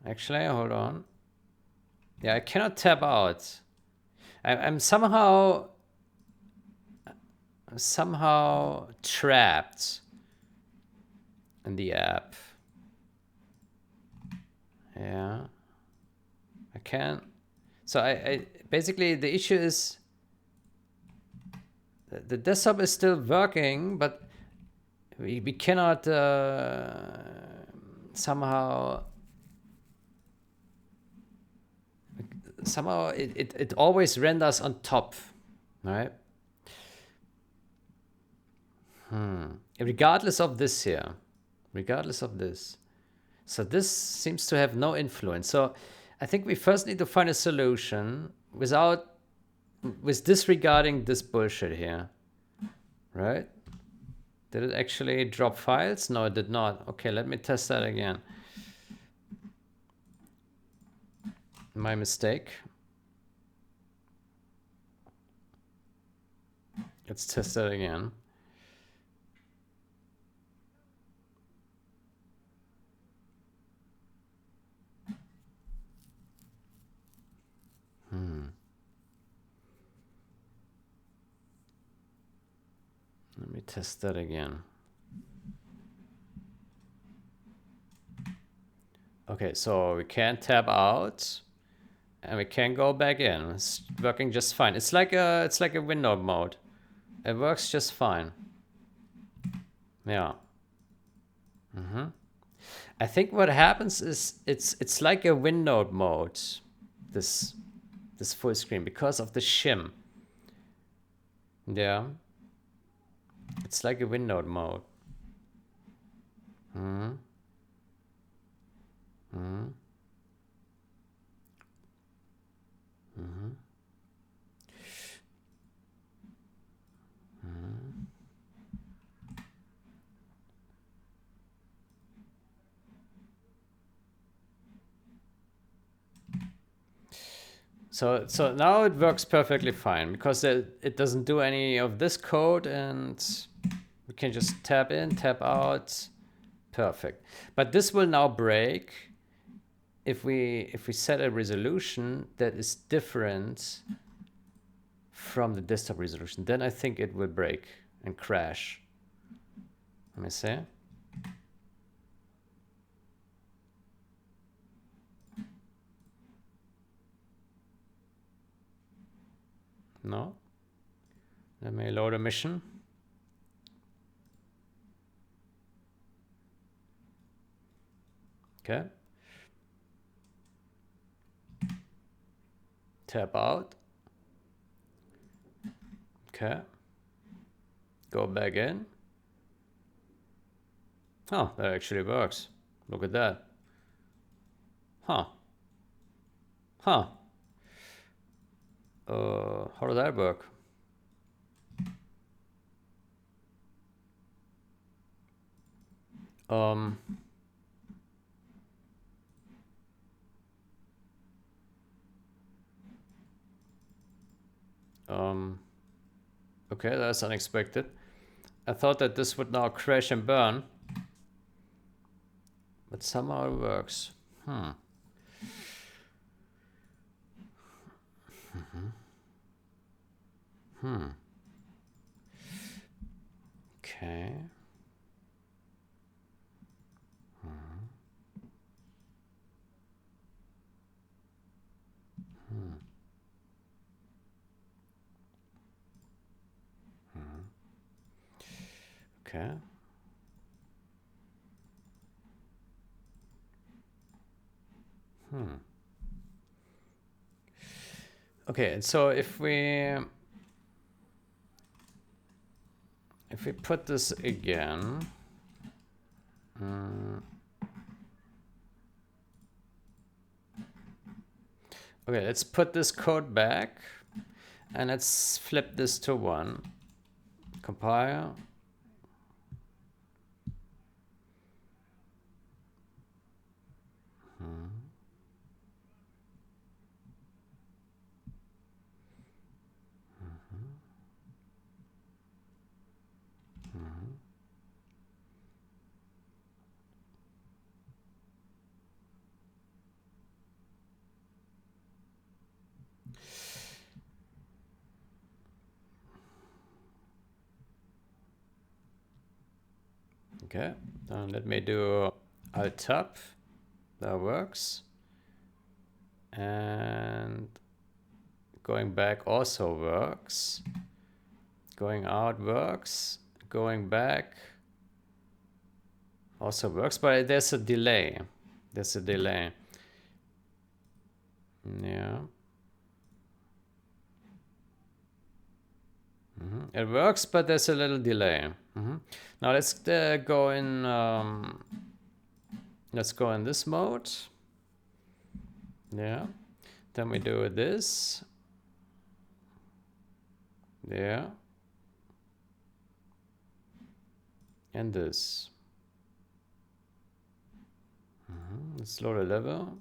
actually, hold on. Yeah, I cannot tap out. I'm somehow trapped in the app. Yeah, I can't. So I basically the issue is the desktop is still working, but we cannot somehow it always renders on top, right? Regardless of this here, regardless of this. So this seems to have no influence. So I think we first need to find a solution with disregarding this bullshit here, right? Did it actually drop files? No, it did not. Okay, let me test that again. My mistake. Let's test that again. Let me test that again. Okay, so we can tap out and we can go back in. It's working just fine. It's like a window mode. It works just fine. Yeah. I think what happens is it's like a windowed mode, this full screen, because of the shim. Yeah. It's like a windowed mode. So now it works perfectly fine because it doesn't do any of this code, and we can just tap in, tap out. Perfect. But this will now break if we set a resolution that is different from the desktop resolution. Then I think it will break and crash. Let me see. No. Let me load a mission. Okay. Tap out. Okay. Go back in. Oh, that actually works. Look at that. Huh. Huh. How does that work? Okay, that's unexpected. I thought that this would now crash and burn, but somehow it works. Okay. Okay. Okay, and so if we put this again, okay, let's put this code back and let's flip this to 1. Compile. Okay, let me do Alt-Tab. That works. And going back also works. Going out works. Going back also works, but there's a delay. There's a delay. Yeah. It works, but there's a little delay. Now let's go in. Let's go in this mode. Yeah. Then we do this. Yeah. And this. Let's load a level.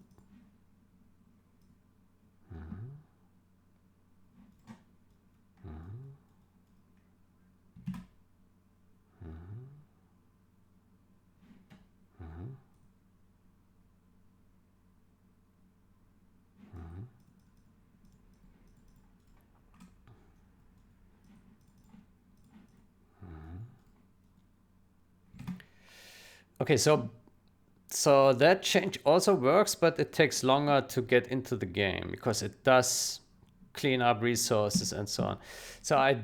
Okay, so that change also works, but it takes longer to get into the game because it does clean up resources and so on. So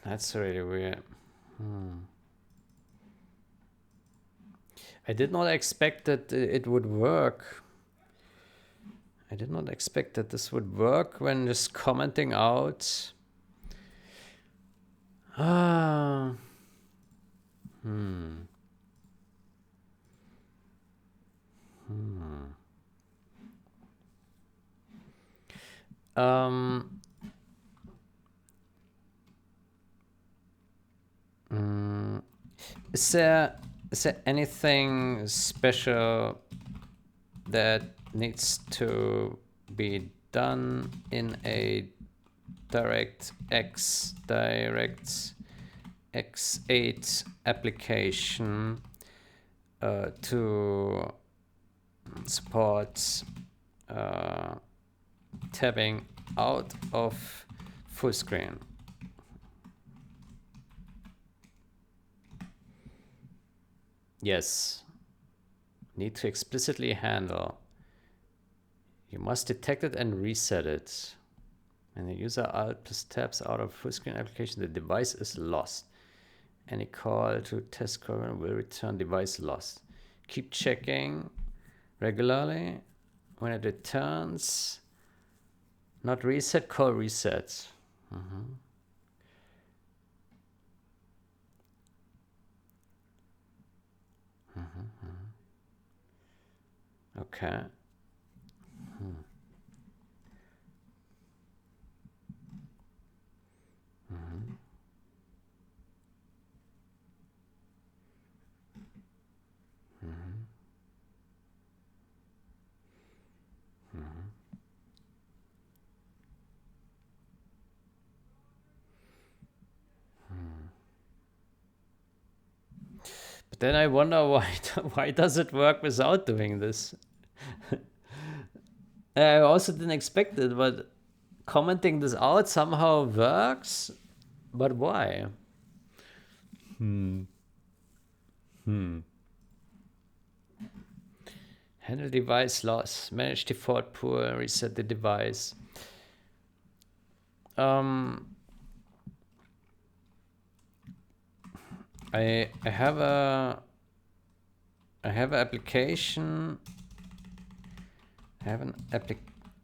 that's really weird. I did not expect that it would work. I did not expect that this would work when just commenting out. Is there anything special that needs to be done in a DirectX 8 application to support tabbing out of full screen? Yes. Need to explicitly handle. You must detect it and reset it. When the user alt plus tabs out of full screen application, the device is lost. Any call to test program will return device lost. Keep checking regularly. When it returns, not reset, call reset. Okay. But then I wonder why does it work without doing this? I also didn't expect it, but commenting this out somehow works. But why? Handle device loss. Manage default pool. Reset the device. I have a application. I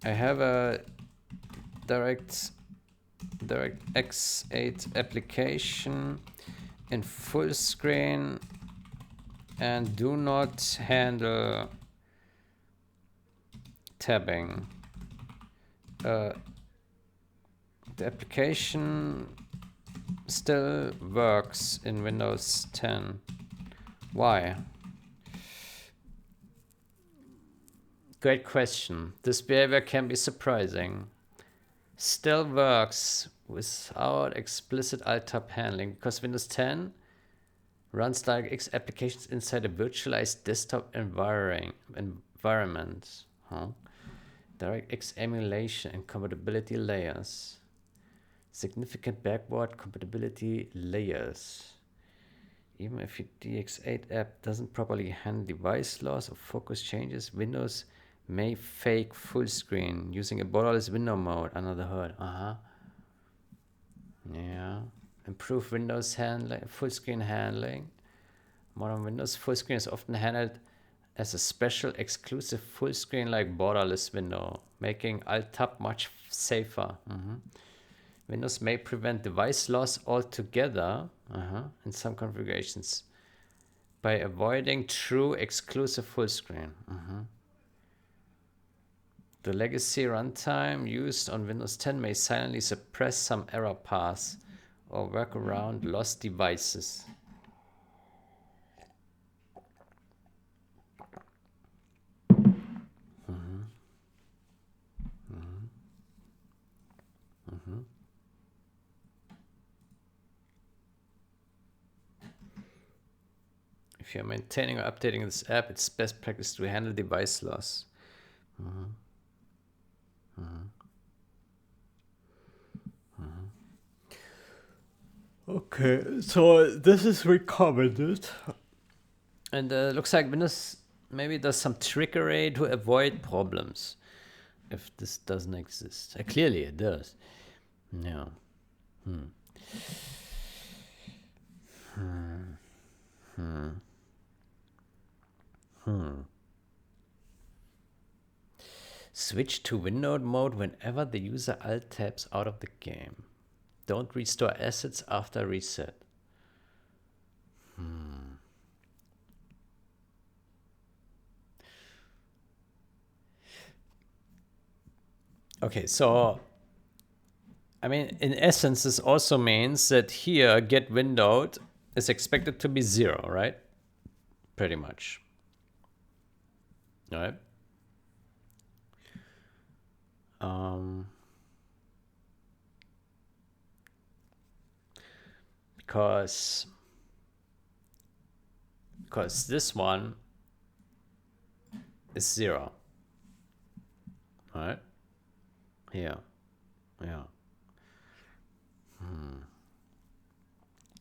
have a DirectX 8 application in full screen and do not handle tabbing. The application still works in Windows 10. Why? Great question. This behavior can be surprising. Still works without explicit alt-tab handling because Windows 10 runs DirectX applications inside a virtualized desktop environment. DirectX emulation and compatibility layers. Significant backward compatibility layers. Even if your DX8 app doesn't properly handle device loss or focus changes, Windows may fake full screen using a borderless window mode under the hood. Yeah. Improve Windows handling, full screen handling. Modern Windows full screen is often handled as a special exclusive full screen like borderless window, making Alt-Tab much safer. Windows may prevent device loss altogether in some configurations by avoiding true exclusive full screen. The legacy runtime used on Windows 10 may silently suppress some error paths or work around lost devices. If you're maintaining or updating this app, it's best practice to handle device loss. Okay, so this is recommended. And looks like Windows maybe does some trickery to avoid problems if this doesn't exist. Clearly it does. Yeah. Switch to windowed mode whenever the user alt tabs out of the game. Don't restore assets after reset. Okay, so I mean, in essence, this also means that here get windowed is expected to be 0, right? Pretty much. All right. Because this one is 0. All right. Here. Yeah.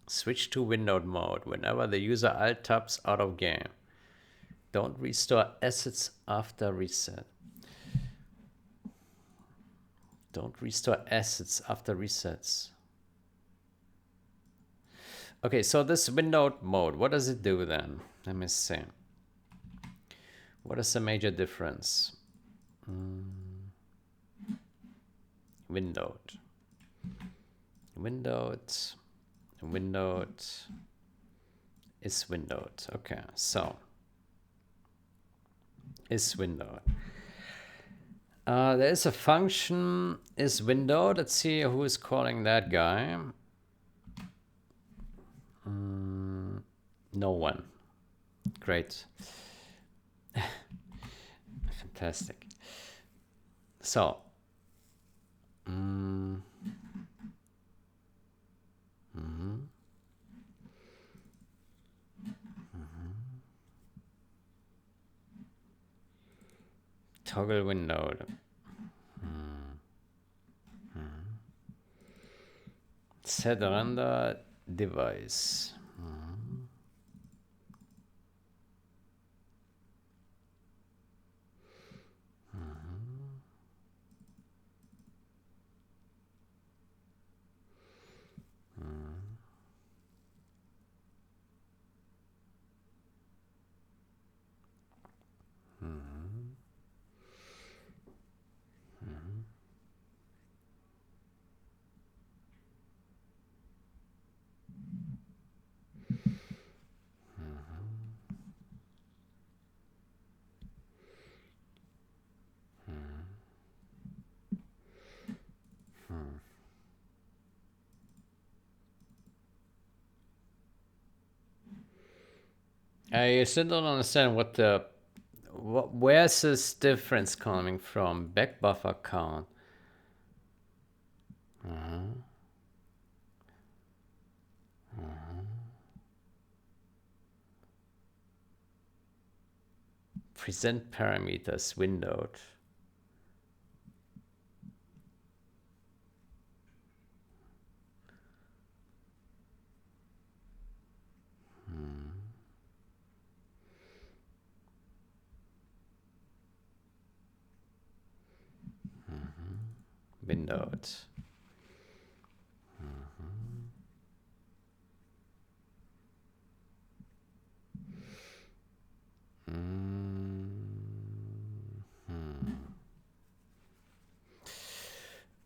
Switch to windowed mode whenever the user alt tabs out of game. Don't restore assets after reset. Don't restore assets after resets. Okay, so this windowed mode, what does it do then? Let me see. What is the major difference? Windowed. Windowed is windowed. Okay, so is windowed. There is a function is windowed. Let's see who is calling that guy. No one. Great. Fantastic. So. Toggle windowed. Set render device. I still don't understand where's this difference coming from? Back buffer count. Present parameters windowed. Windowed.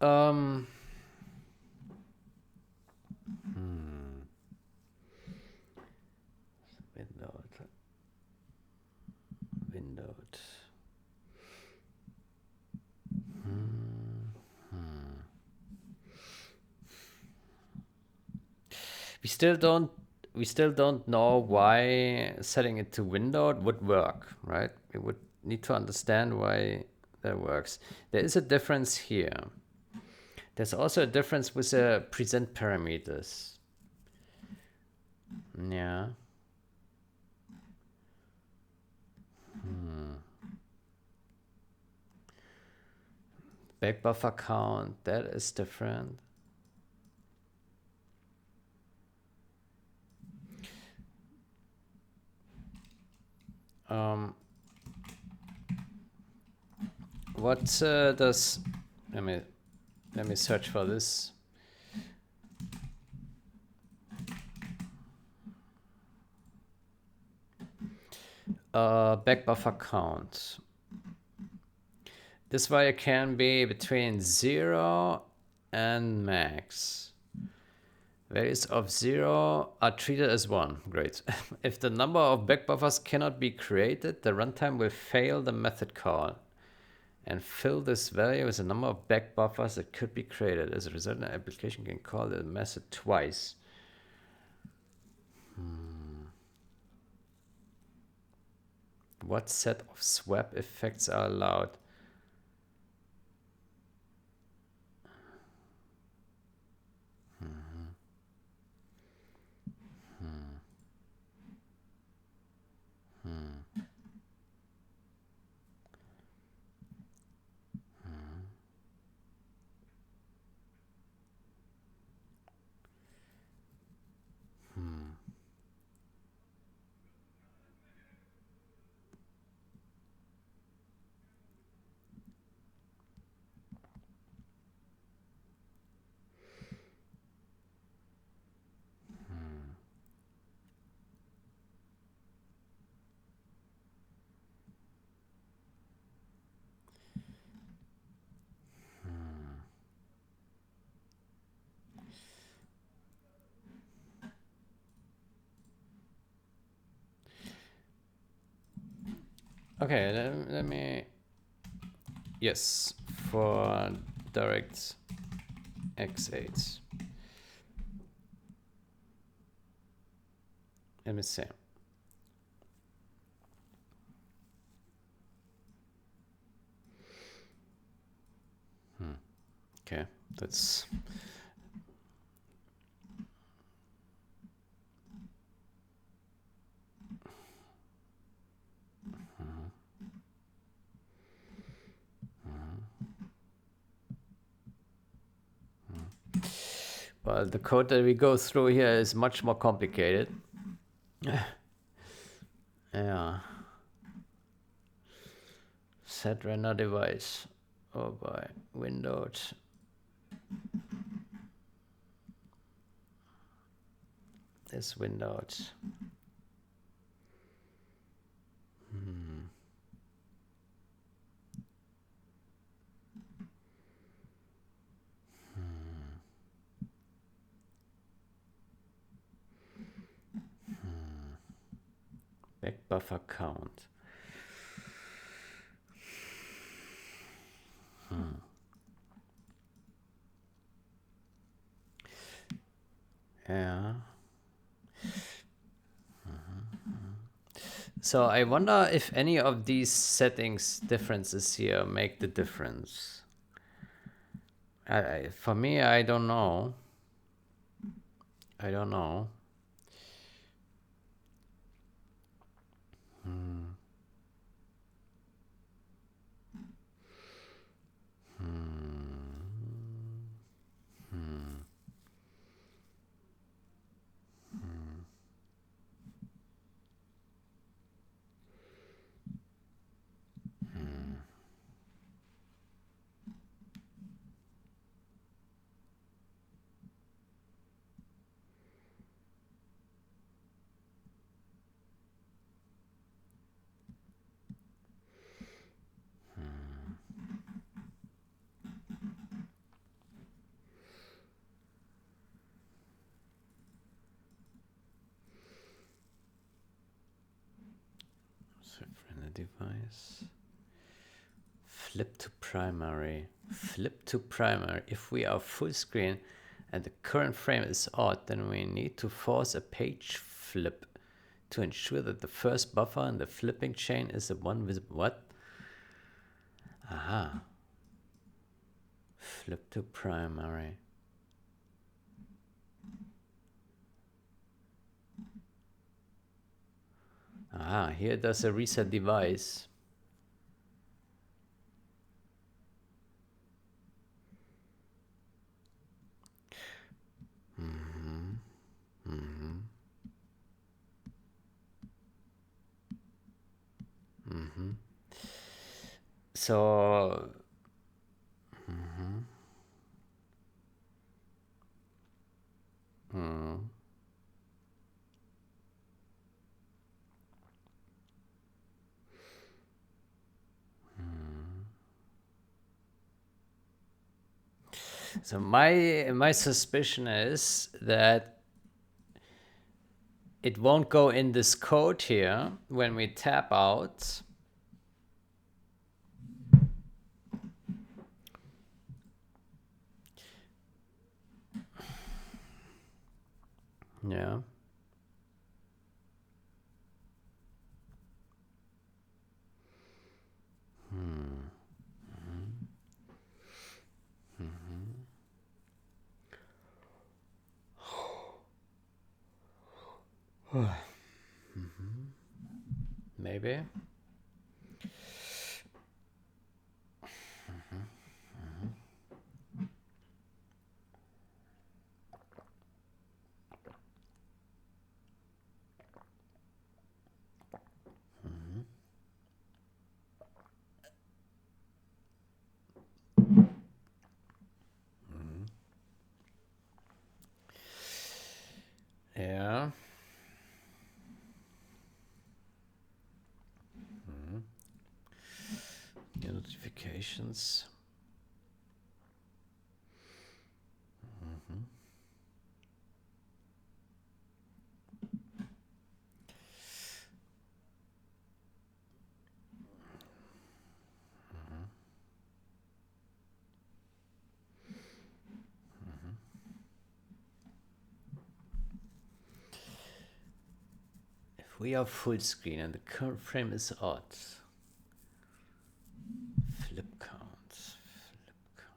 Um, windowed. Windowed. We still don't know why setting it to windowed would work, right? We would need to understand why that works. There is a difference here. There's also a difference with the present parameters. Yeah. Back buffer count, that is different. What does... Let me search for this. Back buffer count. This value can be between 0 and max. Values of 0 are treated as 1. Great. If the number of back buffers cannot be created, the runtime will fail the method call and fill this value with the number of back buffers that could be created. As a result, the application can call the method twice. What set of swap effects are allowed? Okay, let me... Yes, for direct X8. Let me see. Okay, that's... Well, the code that we go through here is much more complicated. Yeah. Set render device. Oh boy. Windowed. This windowed. Back buffer count. Yeah. So I wonder if any of these settings differences here make the difference. For me, I don't know. I don't know. So friendly device. Flip to primary. Flip to primary. If we are full screen and the current frame is odd, then we need to force a page flip to ensure that the first buffer in the flipping chain is the one with what? Aha. Flip to primary. Aha, here does a reset device. So so my suspicion is that it won't go in this code here when we tap out. Yeah. Maybe. Yeah. New notifications. If we are full screen and the current frame is odd. Flip count. Flip count.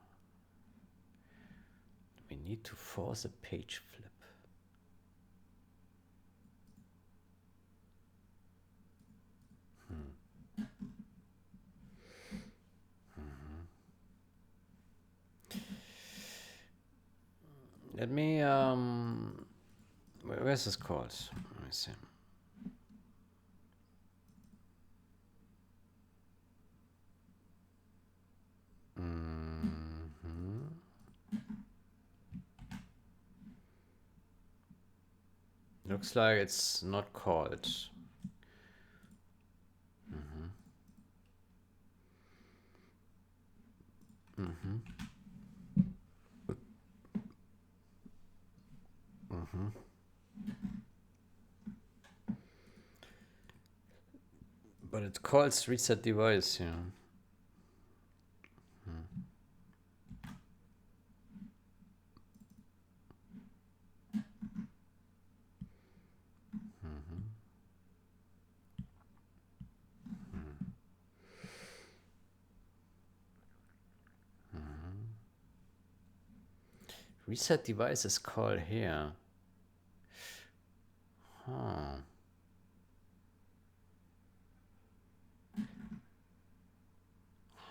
We need to force a page flip. Let me where's this called? Let me see. Looks like it's not called. But it calls reset device, yeah. Reset device is called here. Huh.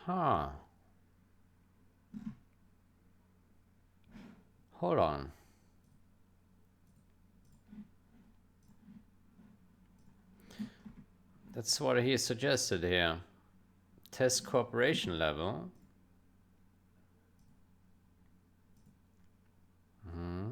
Huh. Hold on. That's what he suggested here. Test cooperation level. Hmm.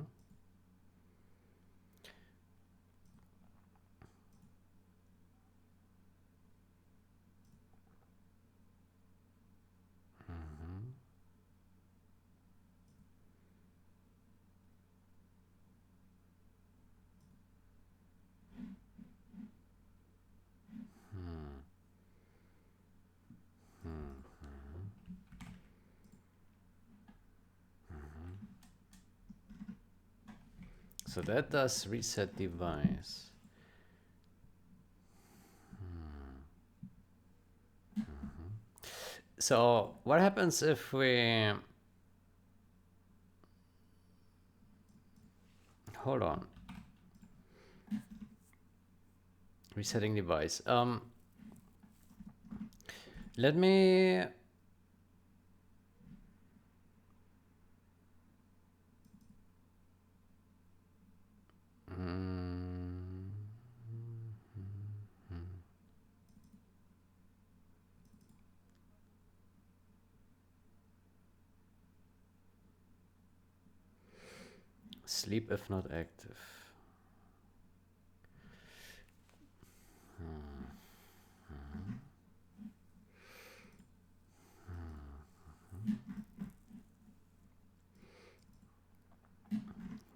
So that does reset device. So what happens if we... Hold on. Resetting device. Let me... Sleep if not active.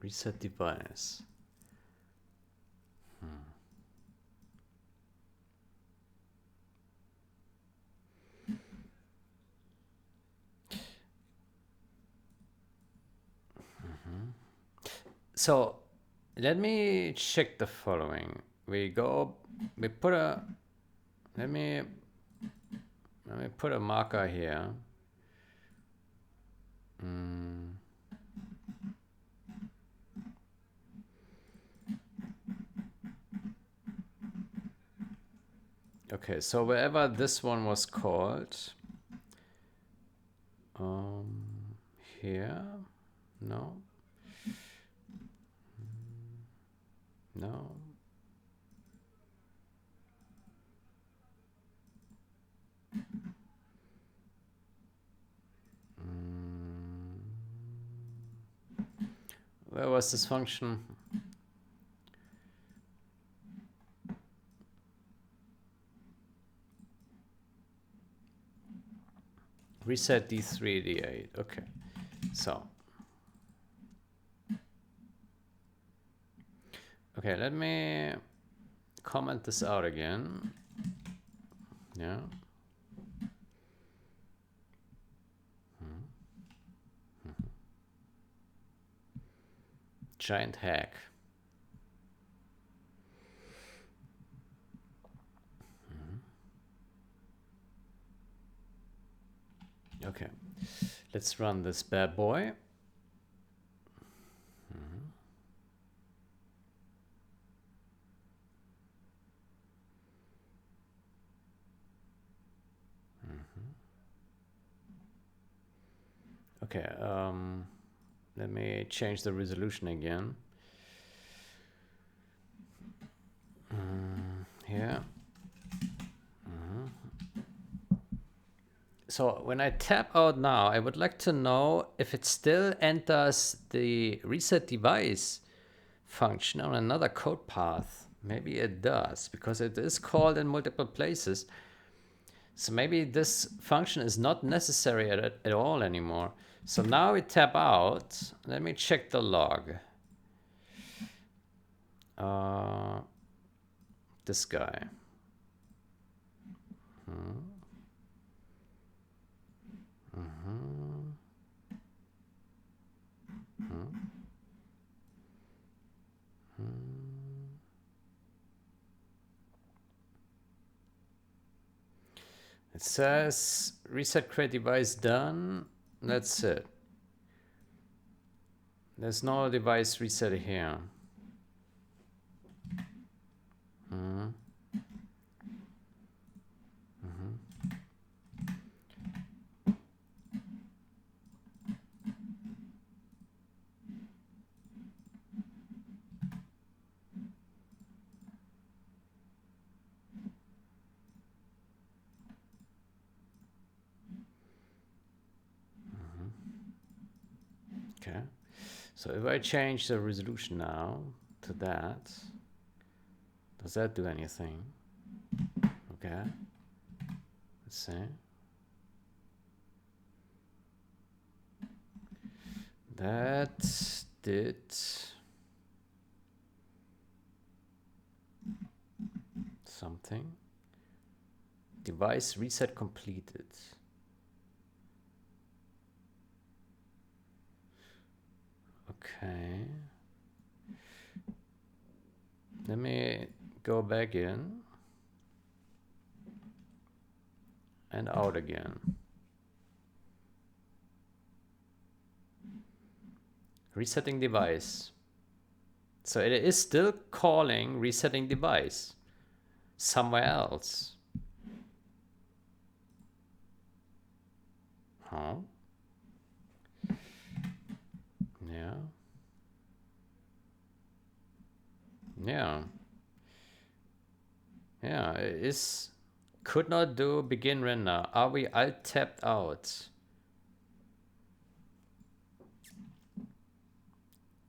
Reset device. So let me check the following. We put a, let me put a marker here. Okay, so wherever this one was called, here, no, no. Where was this function? Reset D3, D8. Okay, so. Okay, let me comment this out again. Yeah. Giant hack. Okay, let's run this bad boy. Okay, let me change the resolution again. Here. So when I tap out now, I would like to know if it still enters the reset device function on another code path. Maybe it does, because it is called in multiple places. So maybe this function is not necessary at all anymore. So now we tap out. Let me check the log. This guy. It says reset create device done. That's it. There's no device reset here. Mm. Okay. So if I change the resolution now to that, does that do anything? Okay. Let's see. That did something. Device reset completed. Okay. Let me go back in and out again. Resetting device. So it is still calling resetting device somewhere else. Huh? Yeah. Yeah. Yeah, it is. Could not do begin render. Are we alt tapped out?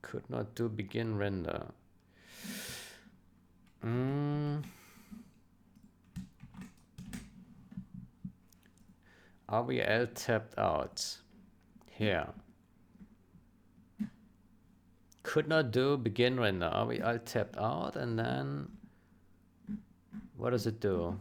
Could not do begin render. Are we alt tapped out? Here. Could not do begin render. Are we alt tapped out? And then what does it do?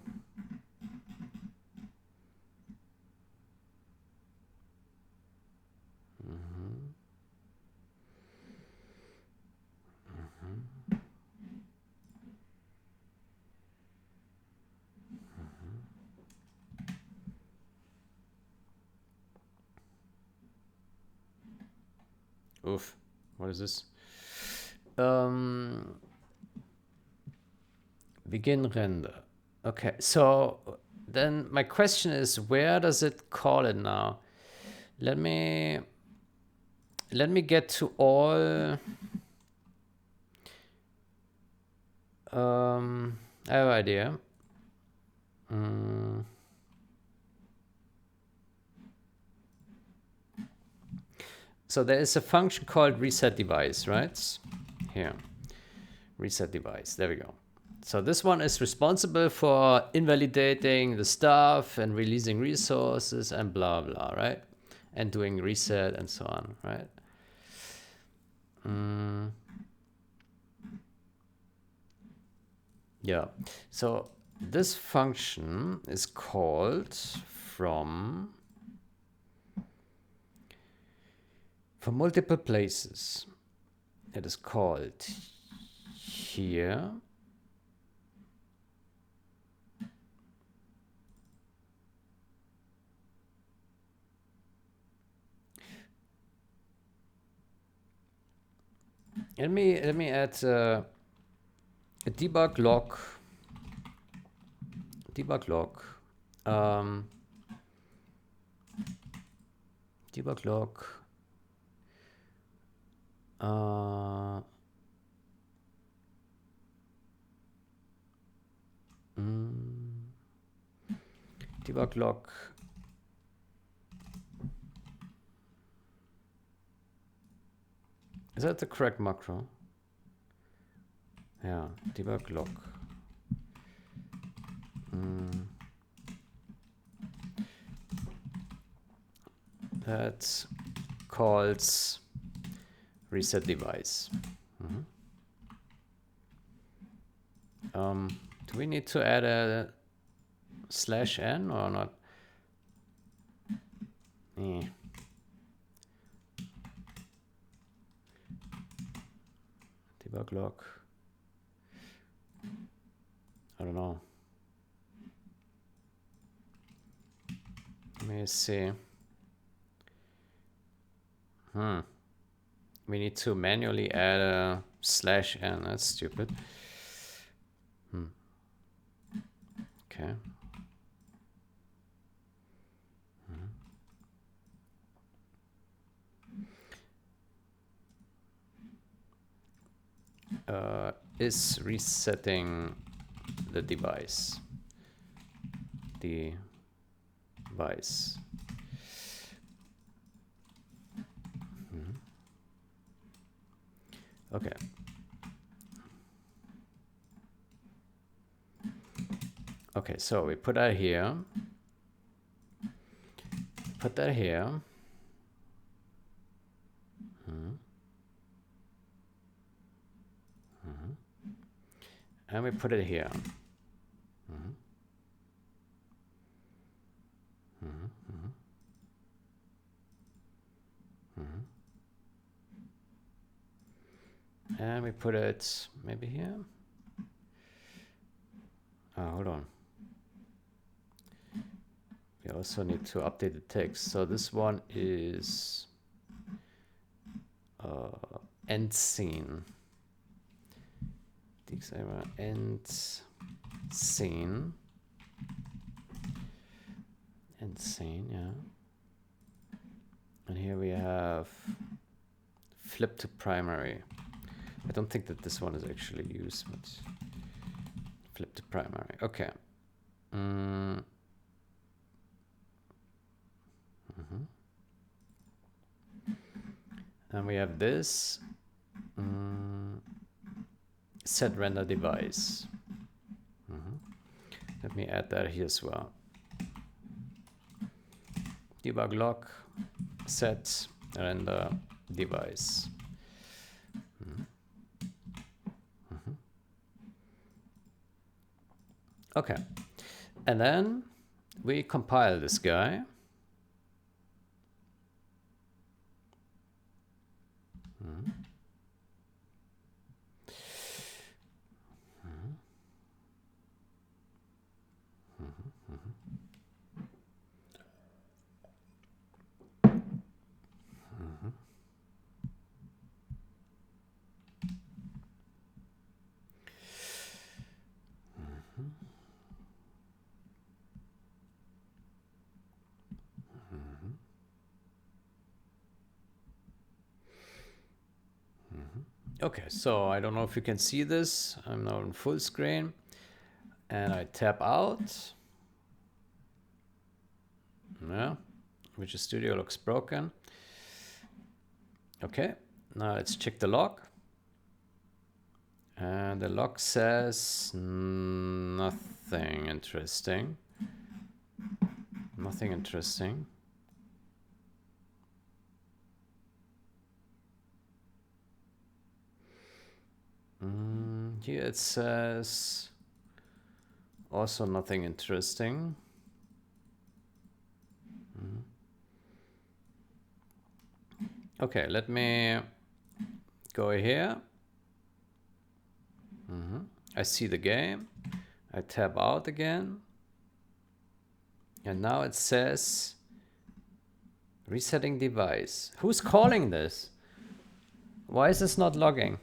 Oof. What is this? Begin render. Okay, so then my question is, where does it call it now? Let me get to all. I have an idea. So there is a function called reset device, right? Here, reset device. There we go. So this one is responsible for invalidating the stuff and releasing resources and blah blah, right? And doing reset and so on, right? Yeah. So this function is called from multiple places. It is called here. Let me add a debug log. Debug log. Debug log. Debug log. Is that the correct macro? Yeah, debug log. That calls reset device. Do we need to add a /n or not? Debug log. I don't know. Let me see. We need to manually add a /n. That's stupid. Okay. Is resetting the device. Okay. Okay, so we put that here. Put that here. And we put it here. And we put it maybe here. Oh, hold on. We also need to update the text. So this one is end scene. End scene. End scene, yeah. And here we have flip to primary. I don't think that this one is actually used, but flip to primary. Okay. And we have this set render device. Let me add that here as well. Debug log set render device. Okay, and then we compile this guy. Okay, so I don't know if you can see this. I'm now in full screen and I tap out. Yeah, Visual Studio looks broken. Okay, now let's check the log. And the log says nothing interesting. Nothing interesting. Here it says also nothing interesting. Okay, let me go here. I see the game. I tab out again. And now it says resetting device. Who's calling this? Why is this not logging?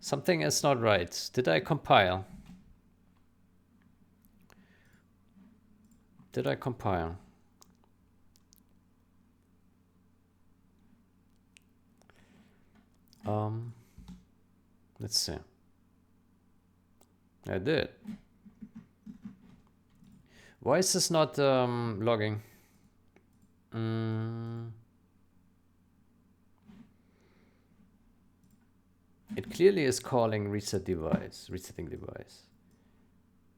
Something is not right. Did I compile? Did I compile? Let's see. I did. Why is this not logging? It clearly is calling reset device, resetting device.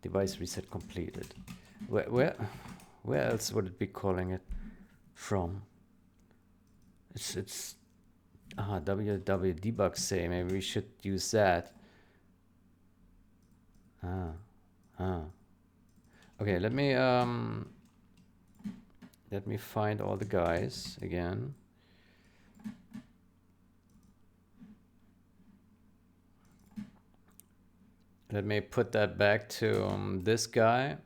Device reset completed. Where else would it be calling it from? It's www debug say. Maybe we should use that. Okay, let me find all the guys again. Let me put that back to this guy.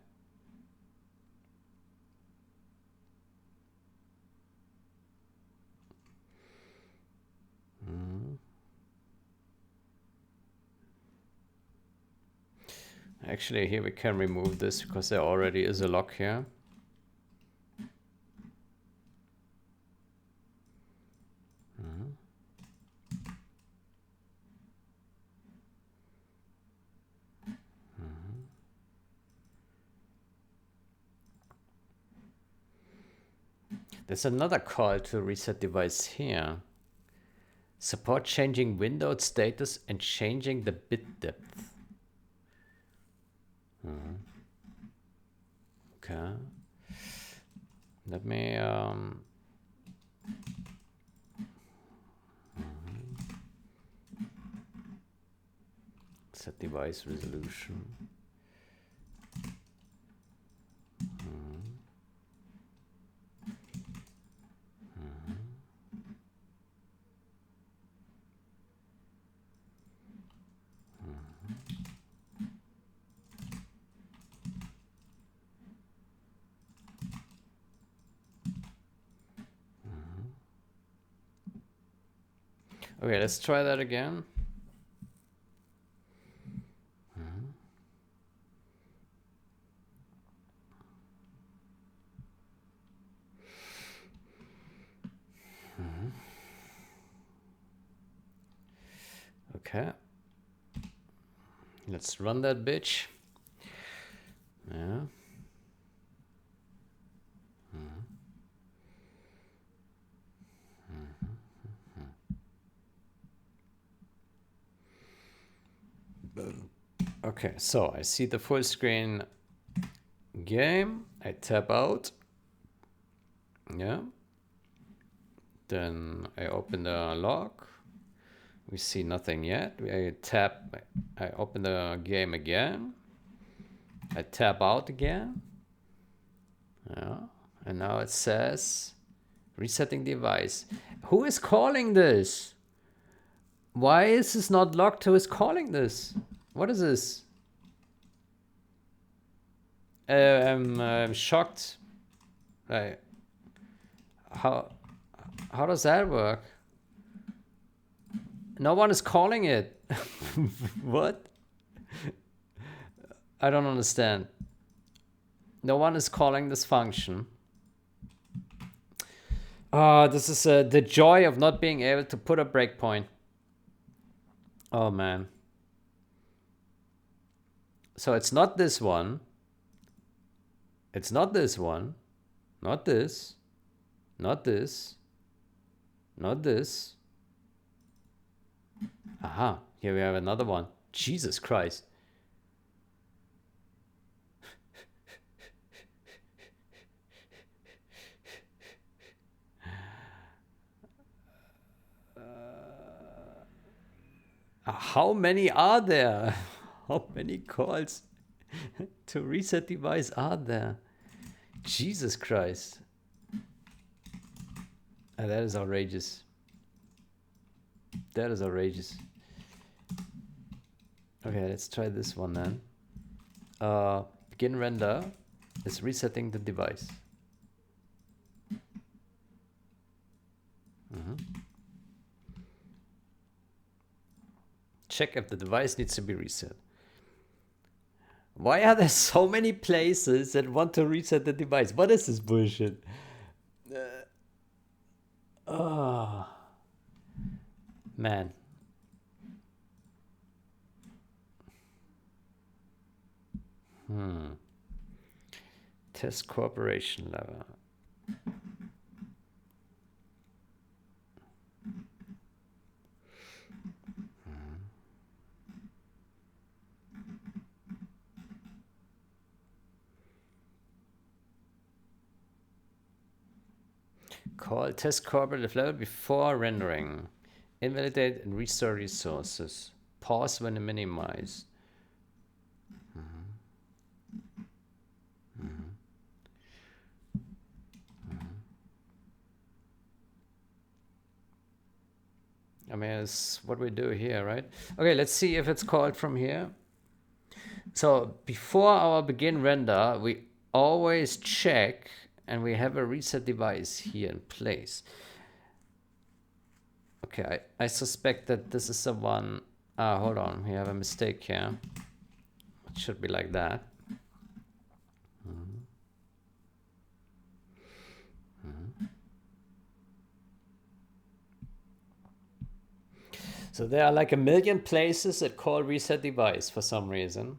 Actually, here we can remove this because there already is a lock here. There's another call to reset device here. Support changing window status and changing the bit depth. Okay. Let me set device resolution. Okay, let's try that again. Okay. Let's run that bitch. Yeah. Okay, so I see the full screen game. I tap out. Yeah. Then I open the log. We see nothing yet. I tap, I open the game again. I tap out again. Yeah. And now it says resetting device. Who is calling this? Why is this not locked? Who is calling this? What is this? I'm shocked. Like, how does that work? No one is calling it. What? I don't understand. No one is calling this function. This is the joy of not being able to put a breakpoint. Oh man. So it's not this one. It's not this one. Not this. Not this. Not this. Aha, here we have another one. Jesus Christ. How many are there? How many calls to reset device are there? Jesus Christ. That is outrageous. That is outrageous. Okay, let's try this one then. Begin render is resetting the device. Check if the device needs to be reset. Why are there so many places that want to reset the device? What is this bullshit? Man. Test cooperation level. Call test cooperative level before rendering. Invalidate and restore resources. Pause when minimized. I mean, it's what we do here, right? Okay, let's see if it's called from here. So before our begin render, we always check, and we have a reset device here in place. Okay, I suspect that this is the one. Hold on, we have a mistake here. It should be like that. So there are like a million places that call reset device for some reason.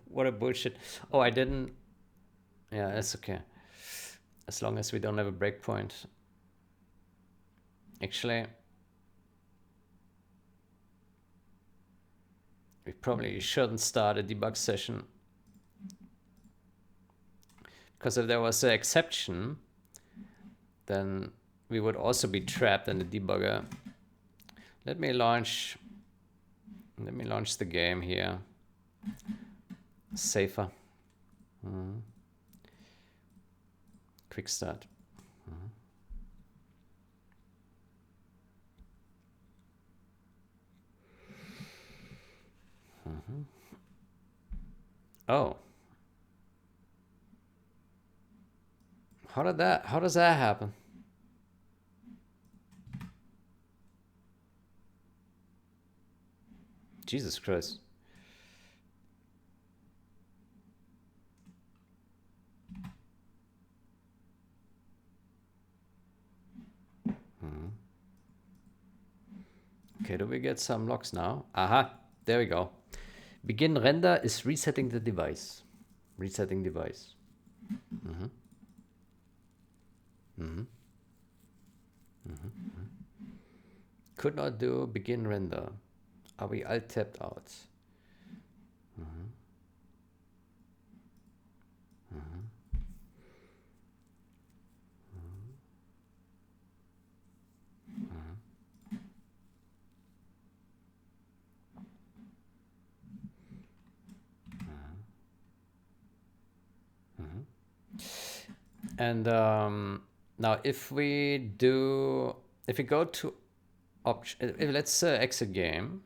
What a bullshit. Oh, I didn't. Yeah, that's okay. As long as we don't have a breakpoint. Actually, we probably shouldn't start a debug session. Because if there was an exception, then we would also be trapped in the debugger. Let me launch the game here. Safer. Quick start. Oh. How does that happen? Jesus Christ. Okay, do we get some logs now? Aha, there we go. Begin render is resetting the device. Resetting device. Could not do begin render. Are we alt tapped out? And now if we go to option, let's exit game.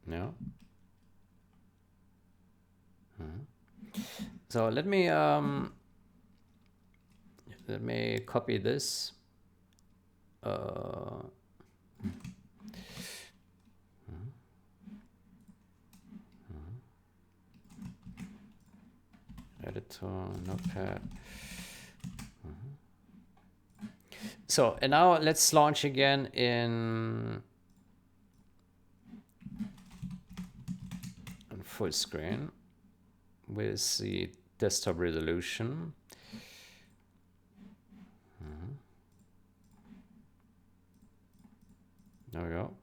No. So let me copy this. Editor, notepad. So, and now let's launch again in full screen with the desktop resolution. There we go.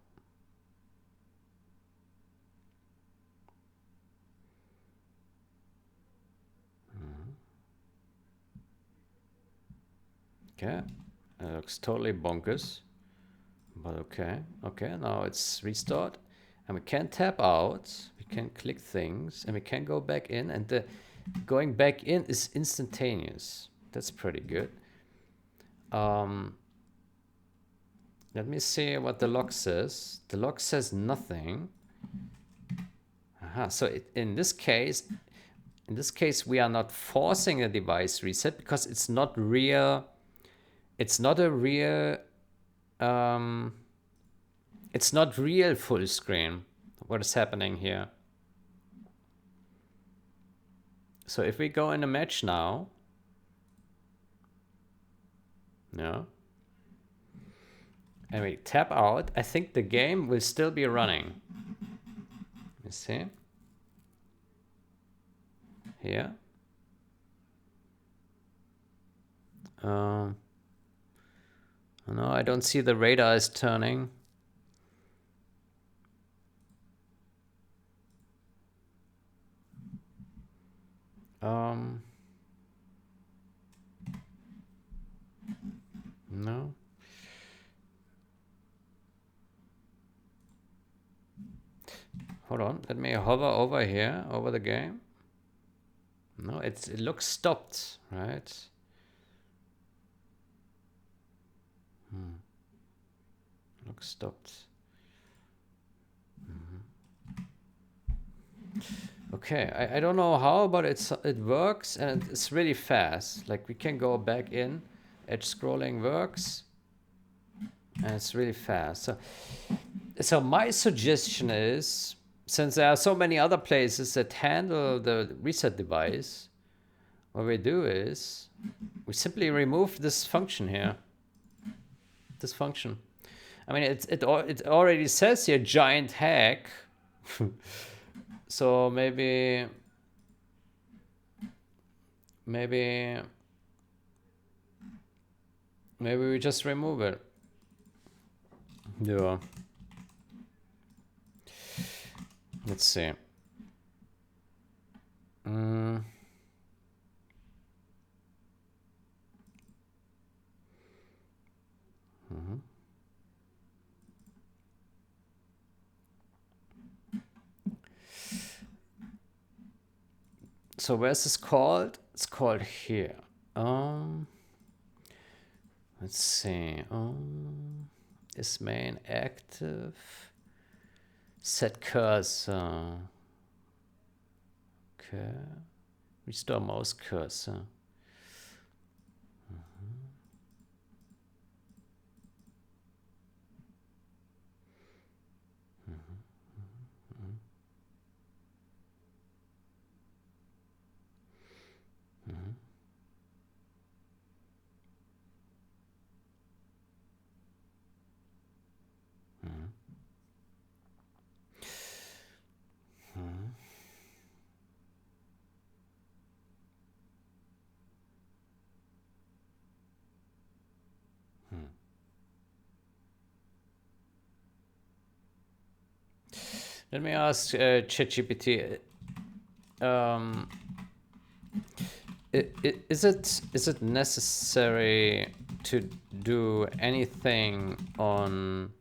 Okay, it looks totally bonkers, but okay. Okay, now it's restored, and we can tap out, we can click things, and we can go back in, and the going back in is instantaneous. That's pretty good. Let me see what the log says. The log says nothing. So in this case, we are not forcing a device reset because it's not real. It's not a real. It's not real full screen. What is happening here? So if we go in a match now, no, and we tap out, I think the game will still be running. You see? Here. No, I don't see the radar is turning. No. Hold on, let me hover over here, over the game. No, it looks stopped, right? Looks stopped. Okay, I don't know how, but it works, and it's really fast. Like, we can go back in, edge scrolling works, and it's really fast. So So my suggestion is, since there are so many other places that handle the reset device, what we do is we simply remove this function here. This function. I mean, it already says here giant hack. So maybe we just remove it. Yeah. Let's see. So where's this called? It's called here. Let's see. Is main active? Set cursor. Okay. Restore mouse cursor. Let me ask ChatGPT. Is it necessary to do anything on?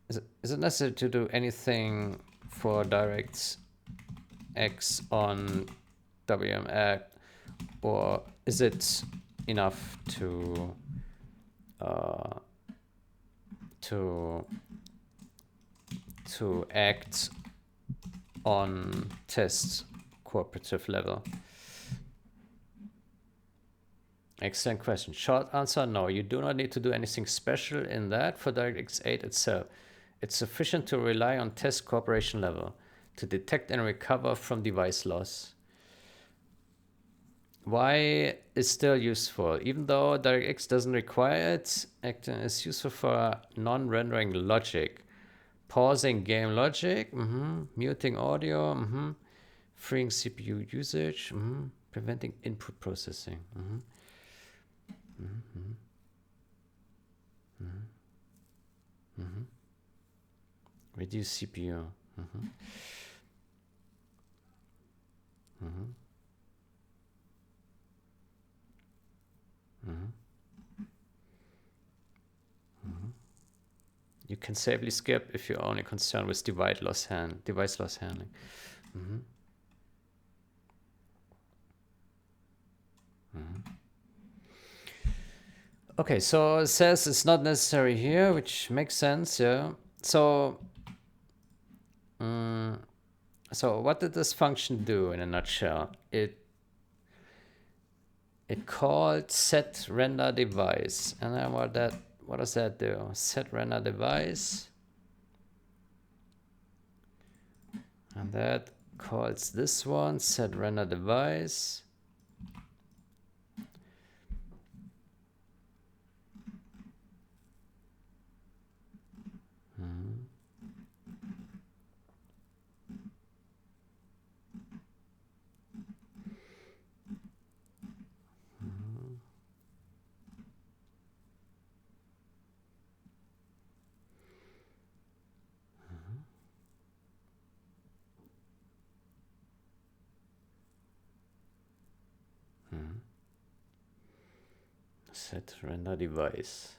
Is it necessary to do anything for DirectX on WMX, or is it enough to act on test cooperative level? Excellent question. Short answer, no. You do not need to do anything special in that for DirectX 8 itself. It's sufficient to rely on test cooperation level to detect and recover from device loss. Why is still useful? Even though DirectX doesn't require it, Actin is useful for non-rendering logic. Pausing game logic, muting audio, freeing CPU usage, preventing input processing. Reduce CPU. You can safely skip if you're only concerned with device loss handling. Okay, so it says it's not necessary here, which makes sense, yeah. So, so what did this function do in a nutshell? It called set render device, and then what does that do? Set render device, and that calls this one set render device. Set render device.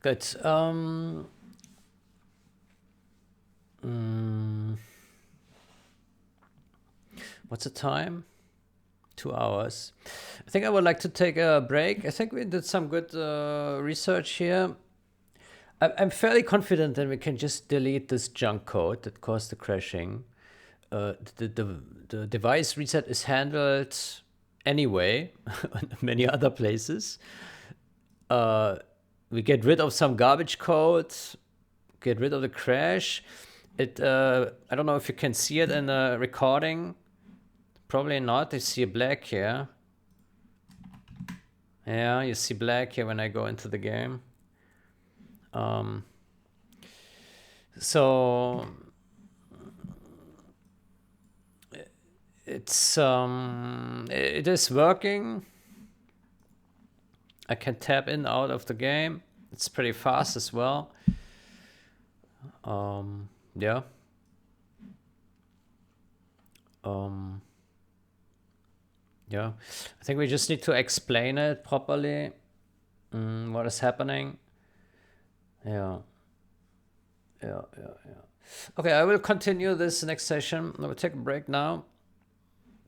Good. What's the time? 2 hours. I think I would like to take a break. I think we did some good research here. I'm fairly confident that we can just delete this junk code that caused the crashing. The device reset is handled anyway in many other places. We get rid of some garbage code, get rid of the crash. I don't know if you can see it in the recording. Probably not. You see black here. Yeah, you see black here when I go into the game. So it is working. I can tap in out of the game. It's pretty fast as well. Yeah. Yeah, I think we just need to explain it properly. What is happening? Yeah. Okay, I will continue this next session. I will take a break now.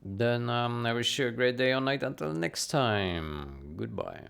Then I wish you a great day or night until next time. Goodbye.